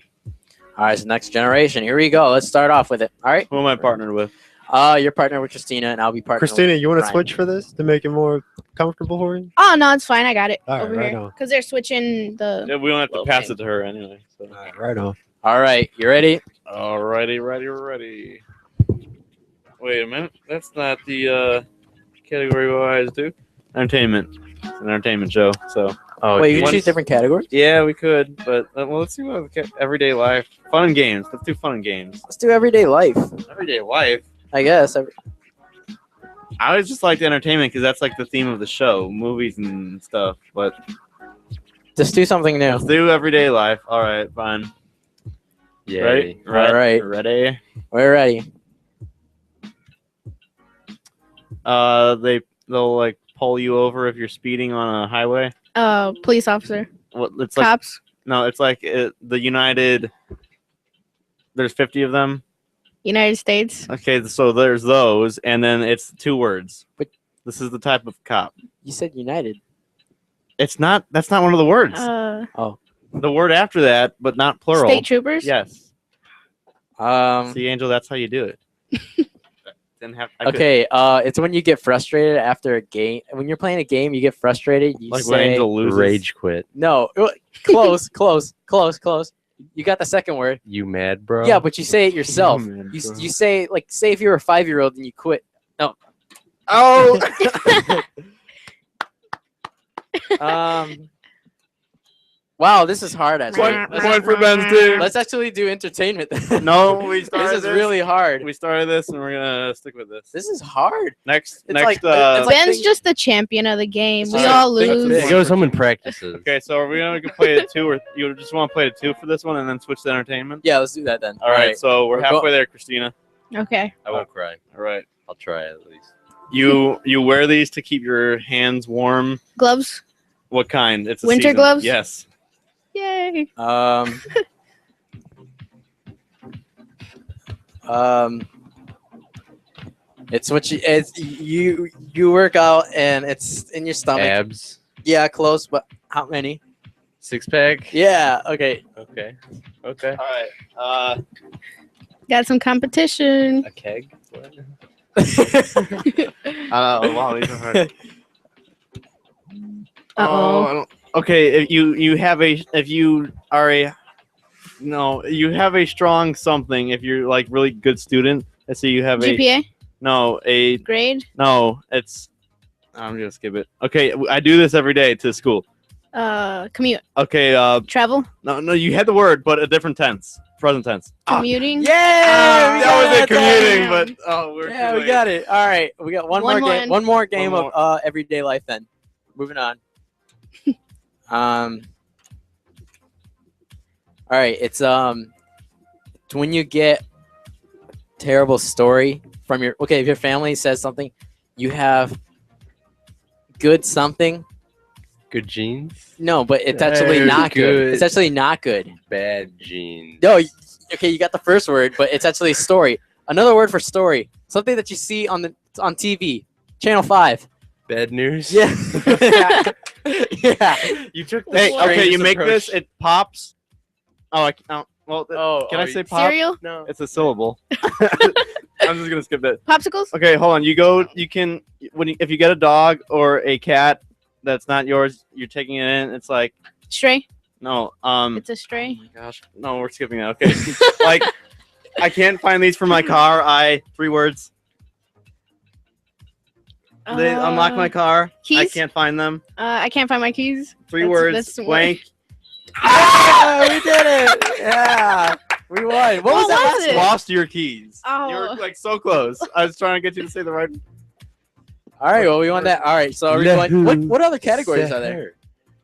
All right. So Next Generation. Here we go. Let's start off with it. All right. Who am I partnered with? You're partnered with Christina, and I'll be partnered Christina, with you want to Brian. switch for this to make it more comfortable for you? Oh no, it's fine. I got it All right, over right here on. because they're switching the. Yeah, we don't have to pass it to her anyway. So. Right on. All right. You ready? Alrighty, ready. Wait a minute. That's not the category we always do. Entertainment. It's an entertainment show. So. Oh, Wait, you can choose different categories? Yeah, we could, but let's do everyday life, fun and games. Let's do fun and games. Let's do everyday life. Everyday life. I guess. I always just liked entertainment because that's like the theme of the show, movies and stuff. But just do something new. Let's do everyday life. All right, fine. Yeah. Right. All right. Ready. We're ready. They'll like pull you over if you're speeding on a highway. Police officer. What? It's like Cops. No, it's like the United. There's 50 of them. United States. Okay, so there's those, and then it's 2 words. But this is the type of cop. You said United. It's not. That's not one of the words. Oh. The word after that, but not plural. State troopers. Yes. See, Angel, that's how you do it. Didn't have. I could- Okay, it's when you get frustrated after a game. When you're playing a game, you get frustrated. You Like say, when Angel loses. Rage quit. No, close. You got the second word. You mad, bro? Yeah, but you say it yourself. You mad, You bro. you say like say if you're a 5-year-old and you quit. No. Oh. Wow, this is hard. Actually. Point for Ben's team. Let's actually do entertainment. No, we started This is really hard. We started this, and we're gonna stick with this. This is hard. Next. It's like- it's like Ben's thing- just the champion of the game. We Alright, all think lose. He goes home and practices. Okay, so are we gonna play it 2, or you just want to play it 2 for this one, and then switch to entertainment? Yeah, let's do that then. All right, so we're We're go- halfway there, Christina. Okay. I won't cry. All right. I'll try at least. You wear these to keep your hands warm. Gloves. What kind? It's a Winter season. gloves? Yes. Yay. It's what you work out and it's in your stomach. Abs. Yeah, close, but how many? 6-pack. Yeah. Okay. Okay. All right. Got some competition. A keg. Wow, these are hard. Uh-oh. I don't. Okay, if you have a strong something. If you're like really good student, let's say you have GPA? a Grade? no. It's I'm gonna skip it. Okay, I do this every day to school. Commute. Okay. Travel. No, you had the word, but a different tense. Present tense. Commuting. Yeah, that was it. Commuting, but yeah, too we late. got it. All right, we got one more game. One more game One of everyday life. Then, moving on. All right, it's when you get terrible story from your if your family says something, you have good something. Good genes. No, but it's actually not good. It's actually not good. Bad genes. No, okay, you got the first word, but it's actually story. Another word for story. Something that you see on TV. Channel 5. Bad news. Yeah. Yeah. You took the Hey, okay, strangest you make approach. this. It pops. Oh, can I say pop? Cereal? No. It's a syllable. I'm just gonna skip that. Popsicles? Okay, hold on. You go. You can if you get a dog or a cat that's not yours, you're taking it in. It's like Stray? no. It's a stray. Oh my gosh, no, we're skipping that. Okay, like I can't find these for my car. 3 words. They unlock my car. Keys? I can't find them. I can't find my keys. 3 words. That's Blank. Yeah, we did it. Yeah, we won. What was that last it? one? Lost your keys. Oh. You were like so close. I was trying to get you to say the right. All right, well, we won that. All right, so are we going, what other categories are there?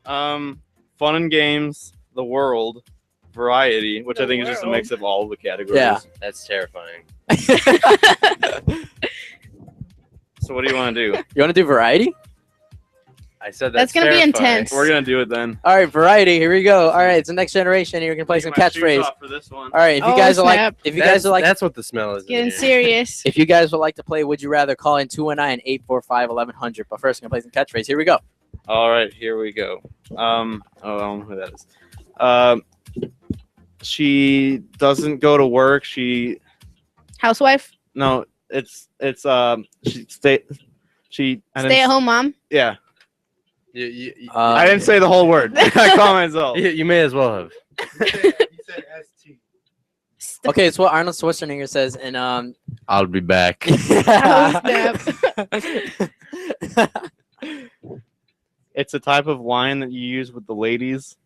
Fun and games, the world, variety, which I think is just a mix of all the categories. Yeah. That's terrifying. So what do you want to do? You want to do variety? I said That's gonna be terrifying. intense. We're gonna do it then. All right, variety. Here we go. All right, it's the next generation. You're gonna play some Take my shoes catchphrase. off for this one. All right, if you Oh, guys are snap. like, if you guys are like, That's what the smell is. in Getting here. serious. if you guys would like to play, would you rather call in 219-845-1100? But first, I'm gonna play some catchphrase. Here we go. All right, here we go. I don't know who that is. She doesn't go to work. Housewife? No, she Stay at home mom? Yeah. I I didn't say the whole word. I call myself. You may as well have. Okay, it's what Arnold Schwarzenegger says in I'll be back. It's a type of line that you use with the ladies.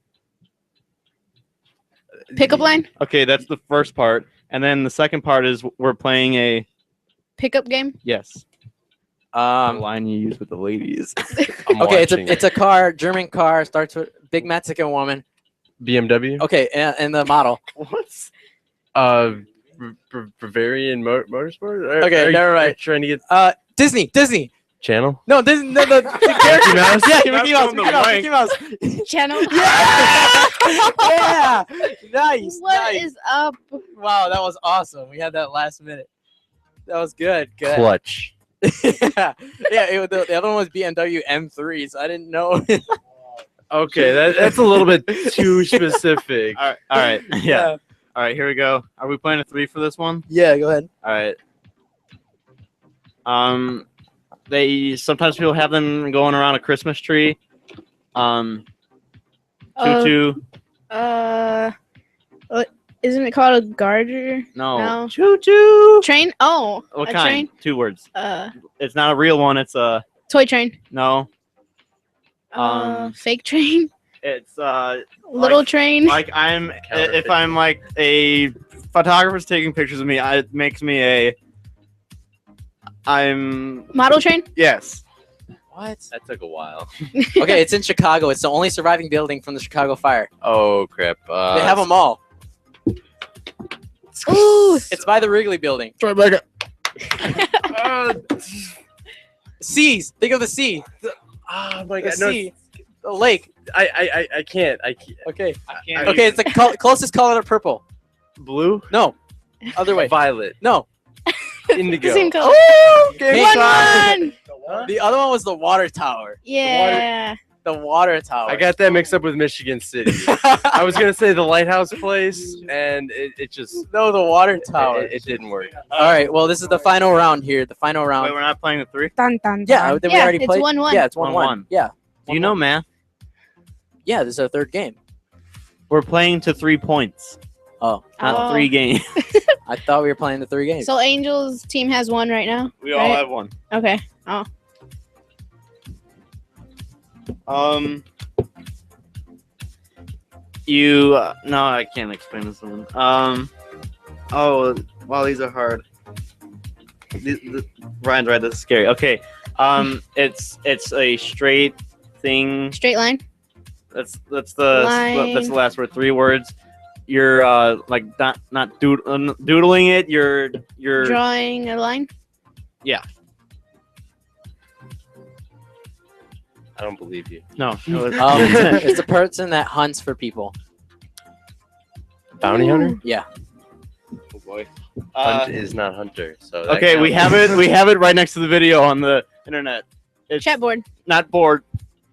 Pickup line? Okay, that's the first part, and then the second part is we're playing a Pickup game? yes. The line you use with the ladies. Okay, it's a car, German car, starts with big Mexican woman. BMW. Okay, and the model. What? Bavarian Motorsport. Okay, never mind. Trying to get Disney. channel. No, Disney. No, the character. Mouse? Yeah, That's Mickey Mouse. from the Mickey Mouse. Channel? Yeah. Nice. What nice. is up? Wow, that was awesome. We had that last minute. That was good. Good. Clutch. Yeah. The other one was BMW M3, so I didn't know. Okay, that's a little bit too specific. All right. Yeah. All right, here we go. Are we playing a 3 for this one? Yeah, go ahead. All right. They sometimes people have them going around a Christmas tree. Choo-choo. Isn't it called a garter? No. Choo-choo. Train? Oh, What a kind? train? 2 words. It's not a real one. It's a Toy train. no. Fake train. It's Little train. like if I'm like a photographer's taking pictures of me, it makes me I'm Model train. yes. What? That took a while. Okay, it's in Chicago. It's the only surviving building from the Chicago fire. Oh crap! They have them all. Ooh. It's by the Wrigley Building. Tribeca. Seas. Think of the sea. Oh my The god! No, sea. The lake. I can't. Okay. can't Okay, it's the closest color to purple. Blue. No. Other way. Violet. No. Indigo. Same color. Okay, One. The other one was the water tower. Yeah. The water tower. I got that mixed up with Michigan City. I was gonna say the lighthouse place, and it just No, the water tower. it didn't work. All right. Well, this is the final round here. The final round. Wait, we're not playing the 3? Dun, dun, Yeah, dun. then we already it's played. 1-1. Yeah, it's 1-1. 1-1. Yeah. Do you know math? Yeah, this is our third game. We're playing to 3 points, Oh, not Oh. 3 games. I thought we were playing the 3 games. So Angels team has 1 right now. We all Right. have one. Okay. Oh. You no, I can't explain this one. Oh, wow, these are hard. Ryan's right. This is scary. Okay. It's a straight thing. Straight line. That's Line. the last word. 3 words. You're like not doodling it. You're Drawing a line. Yeah. I don't believe you. No. It's a person that hunts for people. Bounty hunter? Yeah. Oh boy. Hunt is not hunter. So that Okay, we counts. have it. We have it right next to the video on the internet. It's Chat board. not board.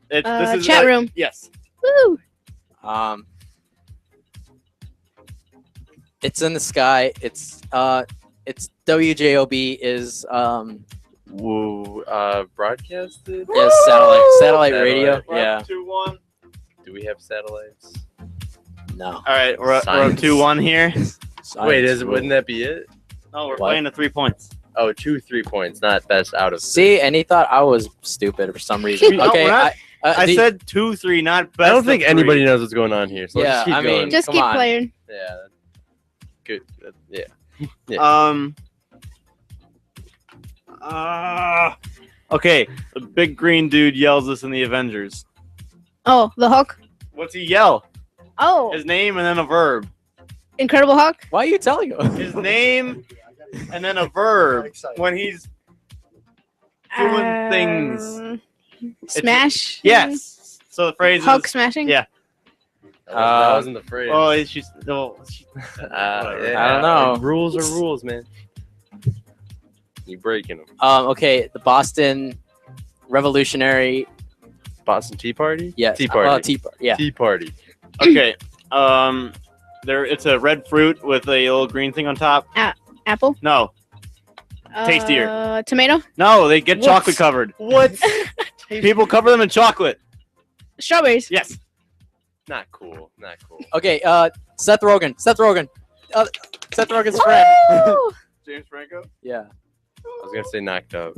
This is Chat room. Yes. Woo! It's in the sky. It's WJOB is Woo, broadcasted? is satellite radio. Yeah. 2-1. Do we have satellites? No. All right, we're up Science. 2-1 here. Wait, wouldn't that be it? No, we're What? playing the 3 points. Oh, 2 3 points, not best out of. See, and he thought I was stupid for some reason. No, Okay, we're not- I the- said 2-3, not best. I don't think of anybody 3. knows what's going on here. So let's Yeah, just keep I mean, going. Just come keep on. playing. Yeah. Good. Yeah. Okay, the big green dude yells this in the Avengers. Oh, the Hulk. What's he yell? Oh, His name and then a verb. Incredible Hulk. Why are you telling him? His name and then a verb when he's doing things. Smash. Yes. So the phrase Hulk is smashing. yeah. That wasn't the phrase. Oh, she's no. Yeah, I don't know. Rules are rules, man. You breaking them. Okay, the Boston Revolutionary. Boston Tea Party? Yeah. Tea Party. Tea Party. Yeah. Tea Party. Okay. It's a red fruit with a little green thing on top. Apple. No. Tastier. Tomato. No, they get What? chocolate covered. What? People cover them in chocolate. Strawberries. Yes. Not cool. Not cool. Okay. Seth Rogen. Seth Rogen's friend. Woo! James Franco. Yeah. I was gonna say knocked up.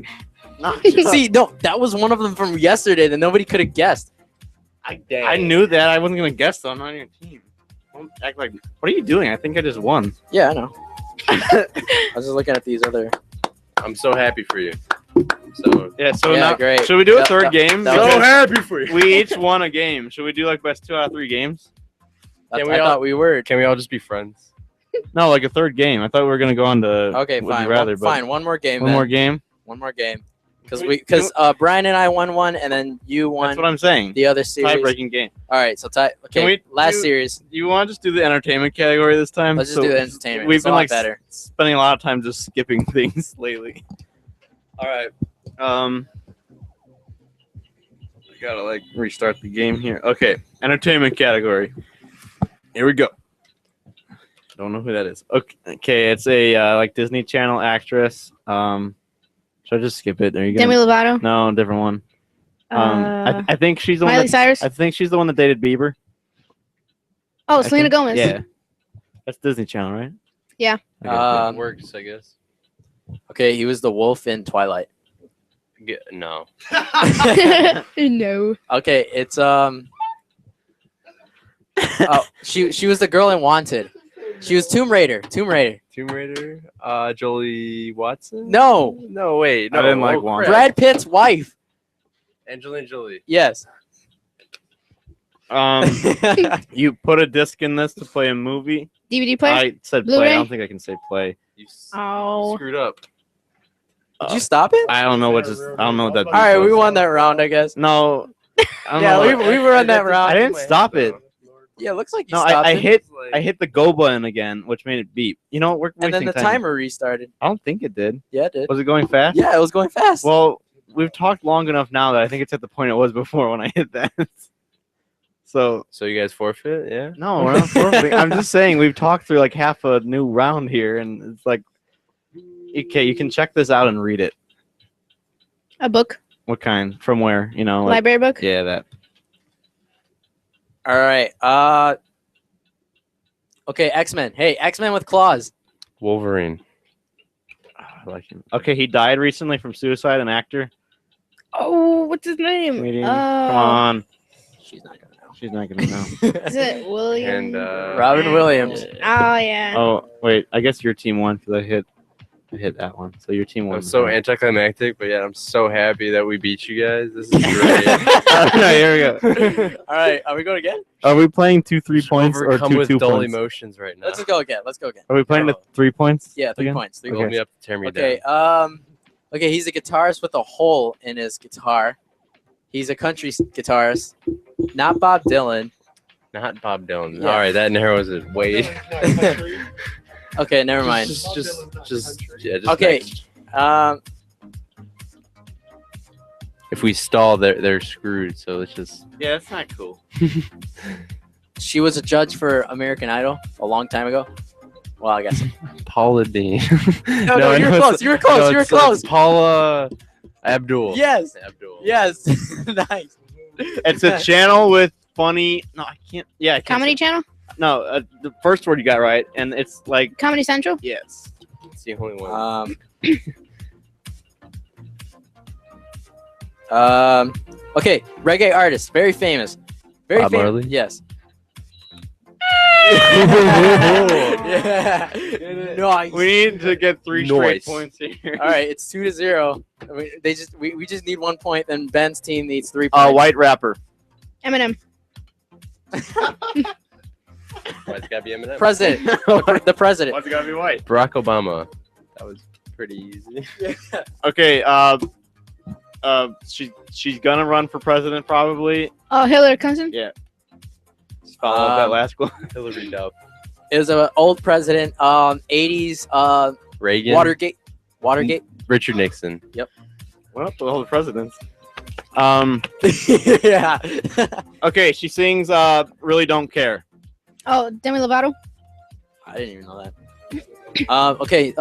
See, no, that was one of them from yesterday that nobody could have guessed. I knew that. I wasn't gonna guess though. I'm not on your team. Don't act like. What are you doing? I think I just won. Yeah, I know. I was just looking at these other. I'm so happy for you. So Yeah. So Yeah, now, great. should we do a That- third that- game? that was Because happy for you. we each won a game. Should we do like best 2 out of 3 games? I we all- thought we were. Can we all just be friends? No, like a third game. I thought we were gonna go on to. Okay, Would You fine. Rather, Fine. One more game. One then. more game. One more game. Because Can Brian and I won one, and then you won That's what I'm saying. the other series. Tie-breaking game. All right, so tie. Okay, Can we last do- series. You want to just do the entertainment category this time? Let's just do the entertainment. We've It's a been lot like better. spending a lot of time just skipping things lately. All right. I gotta like restart the game here. Okay, entertainment category. Here we go. Don't know who that is. Okay, it's a like Disney Channel actress. Should I just skip it? There you go. Demi Lovato. No, different one. I think she's the one. Miley that- Cyrus. I think she's the one that dated Bieber. Oh, I Selena think- Gomez. Yeah, that's Disney Channel, right? Yeah. Okay. Works, I guess. Okay, he was the wolf in Twilight. No. No. Okay, it's oh, she was the girl in Wanted. She was Tomb Raider. Tomb Raider. Jolie Watson. No, No, wait. No. I didn't like oh, Wanted. crap. Brad Pitt's wife. Angelina Jolie. Yes. You put a disc in this to play a movie. DVD player. I said play. Blu-ray? I don't think I can say play. You Oh. screwed up. Did you stop it? I don't know what just. I don't know what that. All right, we won that round, I guess. No. I don't Yeah, know. we were on that round. I didn't stop it. Yeah, it looks like you No, stopped I it. hit the go button again, which made it beep. You know, we're And then wasting the time. timer restarted. I don't think it did. Yeah, it did. Was it going fast? Yeah, it was going fast. Well, we've talked long enough now that I think it's at the point it was before when I hit that. So you guys forfeit? Yeah. no, we're not forfeiting. I'm just saying we've talked through like half a new round here, and it's like, okay, you can check this out and read it. A book. What kind? From where? You know, like, Library book. yeah, that. All right. Okay, X-Men. Hey, X-Men with claws. Wolverine. I like him. Okay, he died recently from suicide. An actor. Oh, what's his name? Comedian. Come on. She's not gonna know. She's not gonna know. Is it William? And Robin Williams. Oh yeah. Oh wait, I guess your team won because I hit that one. So your team won. I'm so anticlimactic, but yeah, I'm so happy that we beat you guys. This is great. Here we go. All right, are we going again? Are we playing 2 3-points or Overcome 2 with 2 dull points? emotions right now. Let's just go again. Let's go again. Are we playing the 3 points? Yeah, 3 again? points. 3 Hold points. me up to tear me Okay. down. Okay. He's a guitarist with a hole in his guitar. He's a country guitarist, not Bob Dylan. Not Bob Dylan. Yeah. All right, that narrows it way. Okay, never mind. Just Okay. next. Um. If we stall, they're screwed. So let's just. Yeah, that's not cool. She was a judge for American Idol a long time ago. Well, I guess. Paula Dean. No, you were close. You were close. You were close. Paula Abdul. Yes. Abdul. Yes. Nice. It's a channel with funny. No, I can't. Yeah, I can't Comedy say- Channel? No, the first word you got right, and it's like Comedy Central? yes. It's the only one. Okay, reggae artist, very famous. Very Bob famous. Marley? Yes. Yeah. Nice. We need to get 3 straight Noise. points here. All right, it's 2-0. We just need 1 point, then Ben's team needs 3 points. White rapper. Eminem. Why's it gotta be Eminem? President. The president. Why's it gotta be white? Barack Obama. That was pretty easy. Okay. She's gonna run for president probably. Oh, Hillary Clinton? Yeah. Just follow up that last one. Hillary Duff. It was an old president, 80s, Reagan. Watergate. Richard Nixon. Yep. Well, all the presidents. Yeah. Okay, she sings Really Don't Care. Oh, Demi Lovato? I didn't even know that. Okay,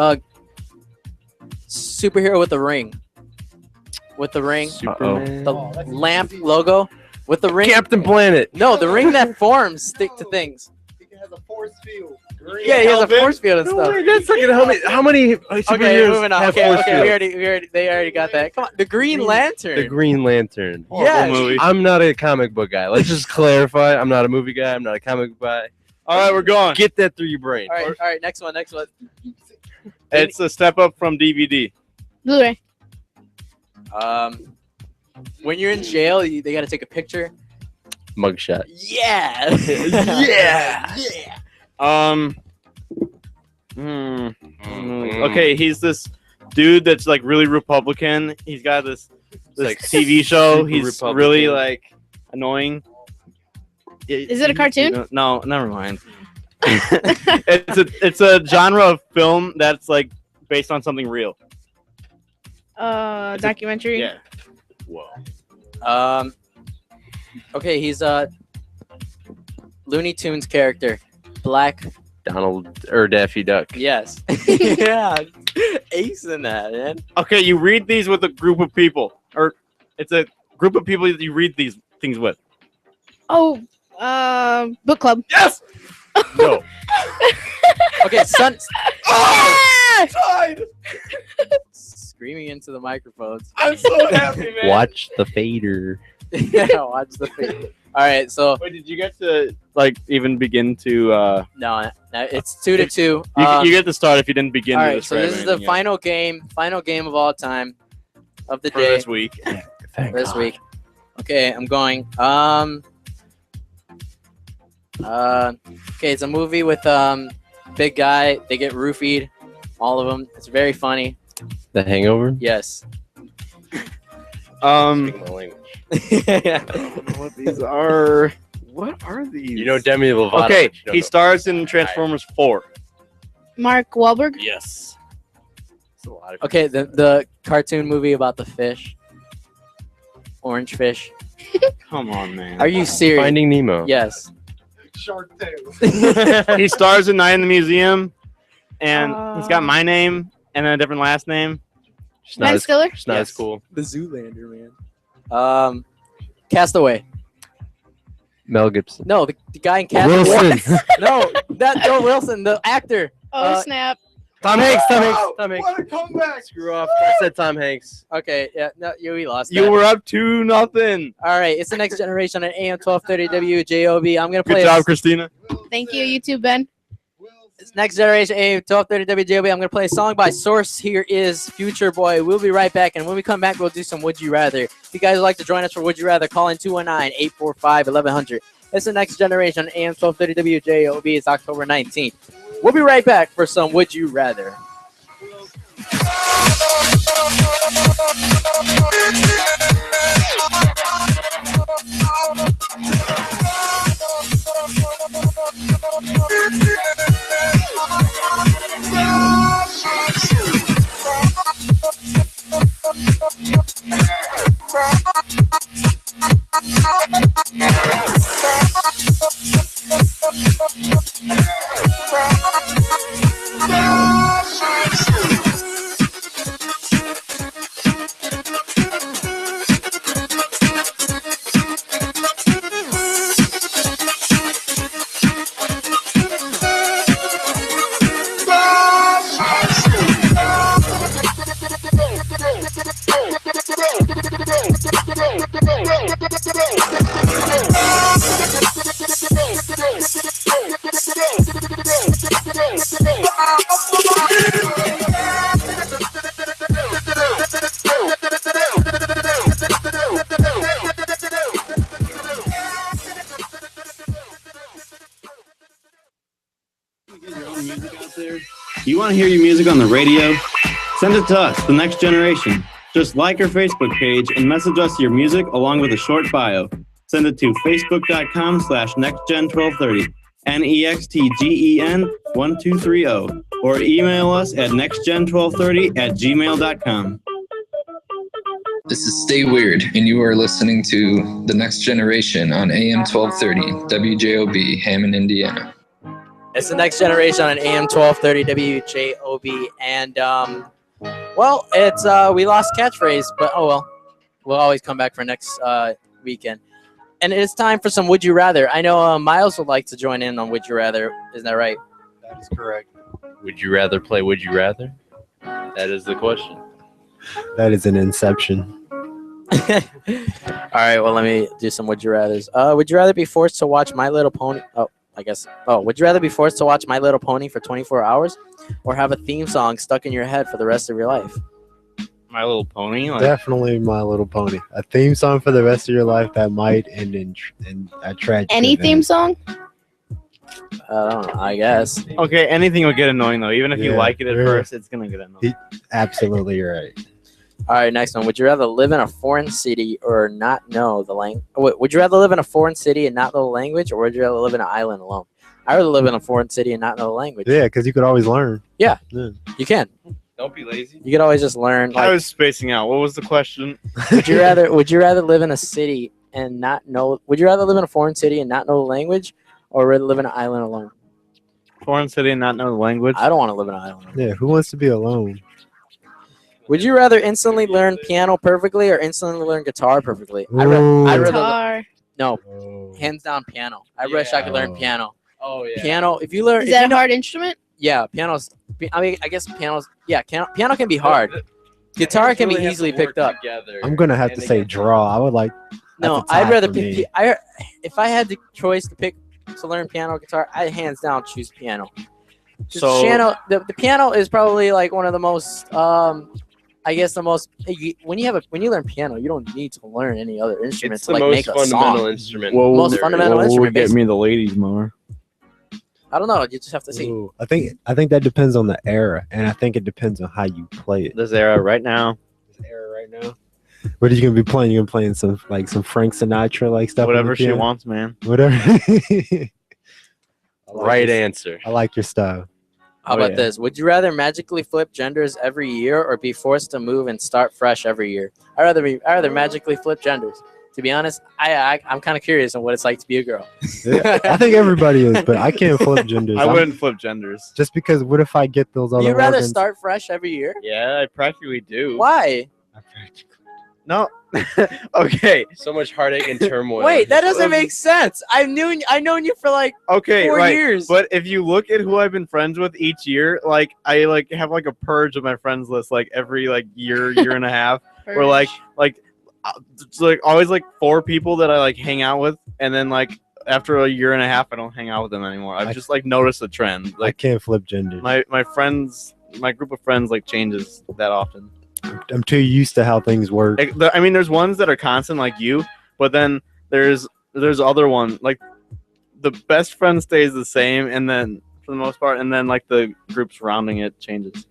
superhero with the ring. With the ring. Superman. The lamp logo. With the ring. Captain Planet. No, the ring that forms stick to things. It has a force field. Yeah, he has a force field and stuff. That's not gonna help me. How many Okay, superheroes moving on. have Okay, force okay, fields? they already got that. Come on, the Green Lantern. The Green Lantern. Yes. movie. I'm not a comic book guy. Let's just clarify. I'm not a movie guy. I'm not a comic book guy. All right, we're going. Get that through your brain. All right, next one. It's a step up from DVD. Blu-ray. When you're in jail, they got to take a picture. Mugshot. Yeah. Yeah. Okay, he's this dude that's like really Republican. He's got this like TV show. super He's Republican. really like annoying. Is it a cartoon? No, never mind. it's a genre of film that's like based on something real. Documentary? Yeah. Whoa. Okay, he's a Looney Tunes character. Black. Donald or Daffy Duck. Yes. Yeah. Ace in that, man. Okay, you read these with a group of people, or it's a group of people that you read these things with. Oh, book club. Yes. No. Okay, son. Tied. Screaming into the microphones. I'm so happy, man. Watch the fader. Yeah, watch the video. All right, so Wait, did you get to like even begin to? no, it's 2-2. You get to start if you didn't begin. All to right, so describe this is the anything final game of all time of the for day this week. this week. Okay, I'm going. Okay, it's a movie with big guy. They get roofied, all of them. It's very funny. The Hangover. Yes. Speaking my language. What these are? What are these? You know Demi Lovato. Okay, but you don't he know. stars in Transformers 4. Mark Wahlberg? Yes. It's a lot of Okay, the cartoon movie about the fish, orange fish. Come on, man. Are you serious? Finding Nemo. Yes. Shark Tale. He stars in Night in the Museum, and he's got Uh, my name and then a different last name. It's Ben Stiller? It's not as cool. The Zoolander, man. Castaway. Mel Gibson. No, the guy in Castaway. Wilson. No, that Joe Wilson, the actor. Oh, snap. Tom Hanks. Oh, Tom Hanks. what a comeback! Screw off. I said Tom Hanks. Okay, yeah, no, we lost. You that. were up 2-0. All right, it's the Next Generation on AM 1230 WJOB. I'm gonna play. Good job, Christina. Thank you. You too, Ben. It's Next Generation AM 1230 WJOB. I'm gonna play a song by Source. Here is Future Boy. We'll be right back, and when we come back, we'll do some Would You Rather. If you guys would like to join us for Would You Rather, call in 219-845-1100. It's the Next Generation on AM 1230 WJOB. It's October 19th. We'll be right back for some Would You Rather. You want to hear your music on the radio? Send it to us, The Next Generation. Just like our Facebook page and message us your music along with a short bio. Send it to facebook.com/nextgen1230, NEXTGEN1230, or email us at nextgen1230@gmail.com. This is Stay Weird, and you are listening to The Next Generation on AM 1230, WJOB, Hammond, Indiana. It's the Next Generation on AM 1230 WJOB, and well, it's we lost catchphrase, but oh well, we'll always come back for next weekend. And it's time for some Would You Rather. I know Miles would like to join in on Would You Rather. Isn't that right? That is correct. Would you rather play Would You Rather? That is the question. That is an inception. All right, well, let me do some Would You Rathers. Would you rather be forced to watch My Little Pony? Would you rather be forced to watch My Little Pony for 24 hours or have a theme song stuck in your head for the rest of your life? My Little Pony? Definitely My Little Pony. A theme song for the rest of your life that might end in a tragic Any event. theme song? I don't know, I guess. Okay, anything will get annoying, though. Even if you Yeah, like it at you're- first, it's going to get annoying. Absolutely right. All right, next one. Would you rather live in a foreign city or not know the language? Would you rather live in a foreign city and not know the language, or would you rather live in an island alone? I'd rather live in a foreign city and not know the language. Yeah, because you could always learn. Yeah, you can. Don't be lazy. You could always just learn. I Like, was spacing out. What was the question? would you rather live in a city and not know? Would you rather live in a foreign city and not know the language, or rather live in an island alone? Foreign city and not know the language? I don't want to live in an island. Yeah, who wants to be alone? Would you rather instantly learn piano perfectly or instantly learn guitar perfectly? I'd Ooh. rather Guitar. no, Oh. hands down piano. I wish I could learn piano. Oh, yeah. Piano. If you learn, Is if that you a know- hard instrument? yeah, piano's. I mean, I guess piano's. Yeah, piano can be hard. Guitar can be Really have easily to work picked up. together, I'm gonna have and to they say get- draw. I would like. No, that's a I'd tie rather for pick. me. If I had the choice to pick to learn piano or guitar, I hands down choose piano. Just So- piano, the piano is probably like one of the most. I guess the most. When you learn piano, you don't need to learn any other instrument It's to the like make most a fundamental song. instrument. Most there is. fundamental What instrument. would get basically. me the ladies more? I don't know. You just have to see. Ooh, I think that depends on the era, and I think it depends on how you play it. This era right now. This era right now. What are you gonna be playing? You gonna playing some Frank Sinatra like stuff? on the Whatever she piano? wants, man. Whatever. Right answer. I like your style. How Oh, about yeah. this? Would you rather magically flip genders every year or be forced to move and start fresh every year? I'd rather magically flip genders. To be honest, I'm kind of curious on what it's like to be a girl. Yeah, I think everybody is, but I can't flip genders. I wouldn't flip genders. Just because what if I get those other You'd rather organs? start fresh every year? Yeah, I practically do. Why? No. Okay. So much heartache and turmoil. Wait, that doesn't make sense. I've known you for like Okay, 4 right. years. But if you look at who I've been friends with each year, like I like have like a purge of my friends list like every like year and a half. Where like it's like always like 4 people that I like hang out with, and then like after a year and a half I don't hang out with them anymore. I've just like noticed a trend. I Like can't flip gender. my friends, my group of friends like changes that often. I'm too used to how things work. I mean, there's ones that are constant like you, but then there's other one like the best friend stays the same, and then for the most part, and then like the group surrounding it changes.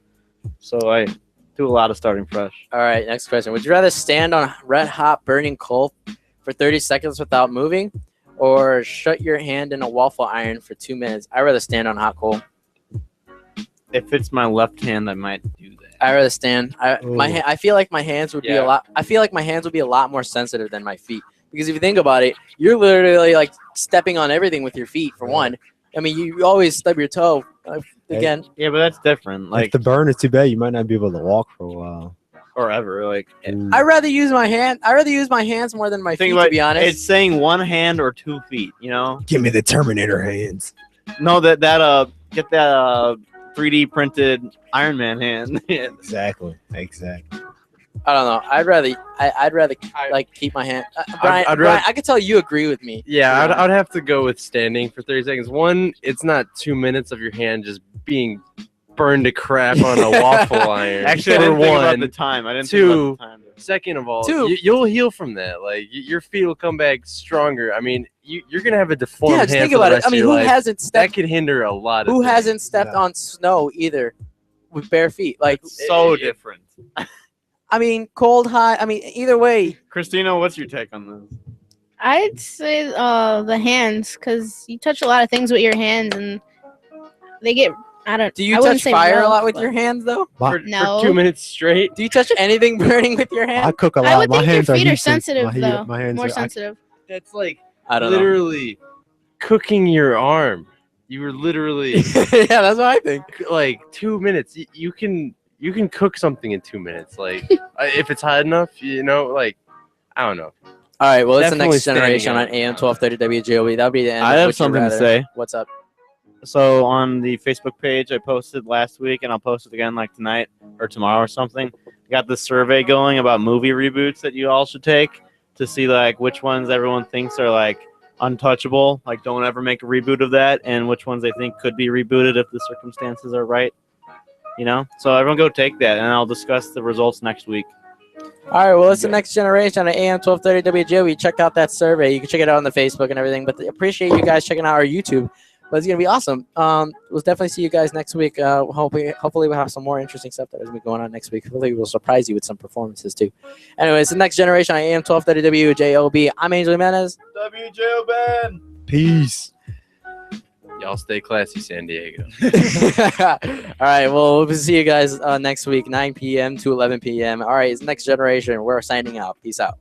So I do a lot of starting fresh. All right, next question. Would you rather stand on red hot burning coal for 30 seconds without moving, or shut your hand in a waffle iron for 2 minutes? I'd rather stand on hot coal. If it's my left hand, I might do that. I'd rather stand. I feel like my hands would be a lot. I feel like my hands would be a lot more sensitive than my feet, because if you think about it, you're literally like stepping on everything with your feet. For one, I mean, you always stub your toe. Again, yeah, but that's different. If Like the burn is too bad, you might not be able to walk for a while. or ever. Like I'd rather use my hand. I'd rather use my hands more than my think feet. about To be honest, it's saying 1 hand or 2 feet. You know? Give me the Terminator hands. No, get that 3D printed Iron Man hand. Exactly. I don't know. I'd rather like keep my hand. Brian, I'd Brian, rather- I could tell you agree with me. Yeah, I'd have to go with standing for 30 seconds. One, it's not 2 minutes of your hand just being burned to crap on a waffle iron. Actually, I for didn't think about one. the time. I didn't Two, think about the time. second of all, Two. you'll heal from that. Like your feet will come back stronger. I mean, you're gonna have a deformed Yeah, just hand think for the about it. rest I mean, of your who life. hasn't That stepped? could hinder a lot of Who things. hasn't stepped on snow either with bare feet? Like, So different. I mean, cold, hot. I mean, either way. Christina, what's your take on this? I'd say the hands, because you touch a lot of things with your hands, and they get. I don't. Do you I wouldn't touch say fire a rough, lot with but- your hands though? For No. 2 minutes straight. Do you touch anything burning with your hands? I cook a lot. I would my think hands your feet are used to- sensitive my, though. my hands More are, sensitive. That's like I don't know. literally cooking your arm. You were literally Yeah, that's what I think. like 2 minutes. You can cook something in 2 minutes. Like if it's hot enough, you know. Like I don't know. All right, well, it's the Definitely next generation standing on AM 1230 WJOB. That'll be the end. I of have Would You something to Rather. say. What's up? So on the Facebook page I posted last week, and I'll post it again like tonight or tomorrow or something. Got this survey going about movie reboots that you all should take to see like which ones everyone thinks are like untouchable, like don't ever make a reboot of that, and which ones they think could be rebooted if the circumstances are right. You know? So everyone go take that, and I'll discuss the results next week. All right, well, it's the next generation on AM 1230 WJOB. Check out that survey. You can check it out on the Facebook and everything. But appreciate you guys checking out our YouTube. But it's gonna be awesome. We'll definitely see you guys next week. Hopefully we'll have some more interesting stuff that is going on next week. Hopefully we'll surprise you with some performances too. Anyways, the next generation on AM 1230 WJOB. I'm Angel Jimenez. WJOB. Peace. Y'all stay classy, San Diego. All right, well, we'll see you guys next week, 9 p.m. to 11 p.m. All right, it's next generation. We're signing out. Peace out.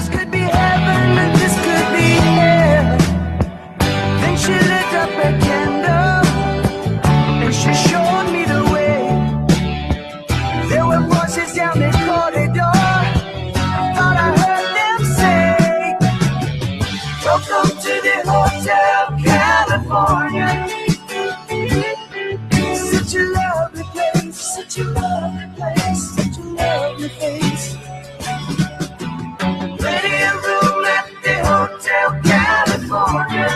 this could be heaven and this could be hell. Then she lit up a candle and she showed me the way. There were voices down the corridor. Thought I heard them say, welcome to the Hotel California. Such a lovely place, such a lovely place, such a lovely place. Plenty of room at the Hotel California.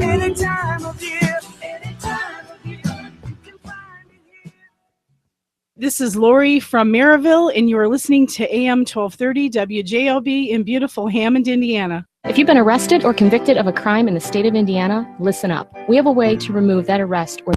Any time of year, any time of year, you can find me here. This is Lori from Maryville, and you are listening to AM 1230 WJOB in beautiful Hammond, Indiana. If you've been arrested or convicted of a crime in the state of Indiana, listen up. We have a way to remove that arrest or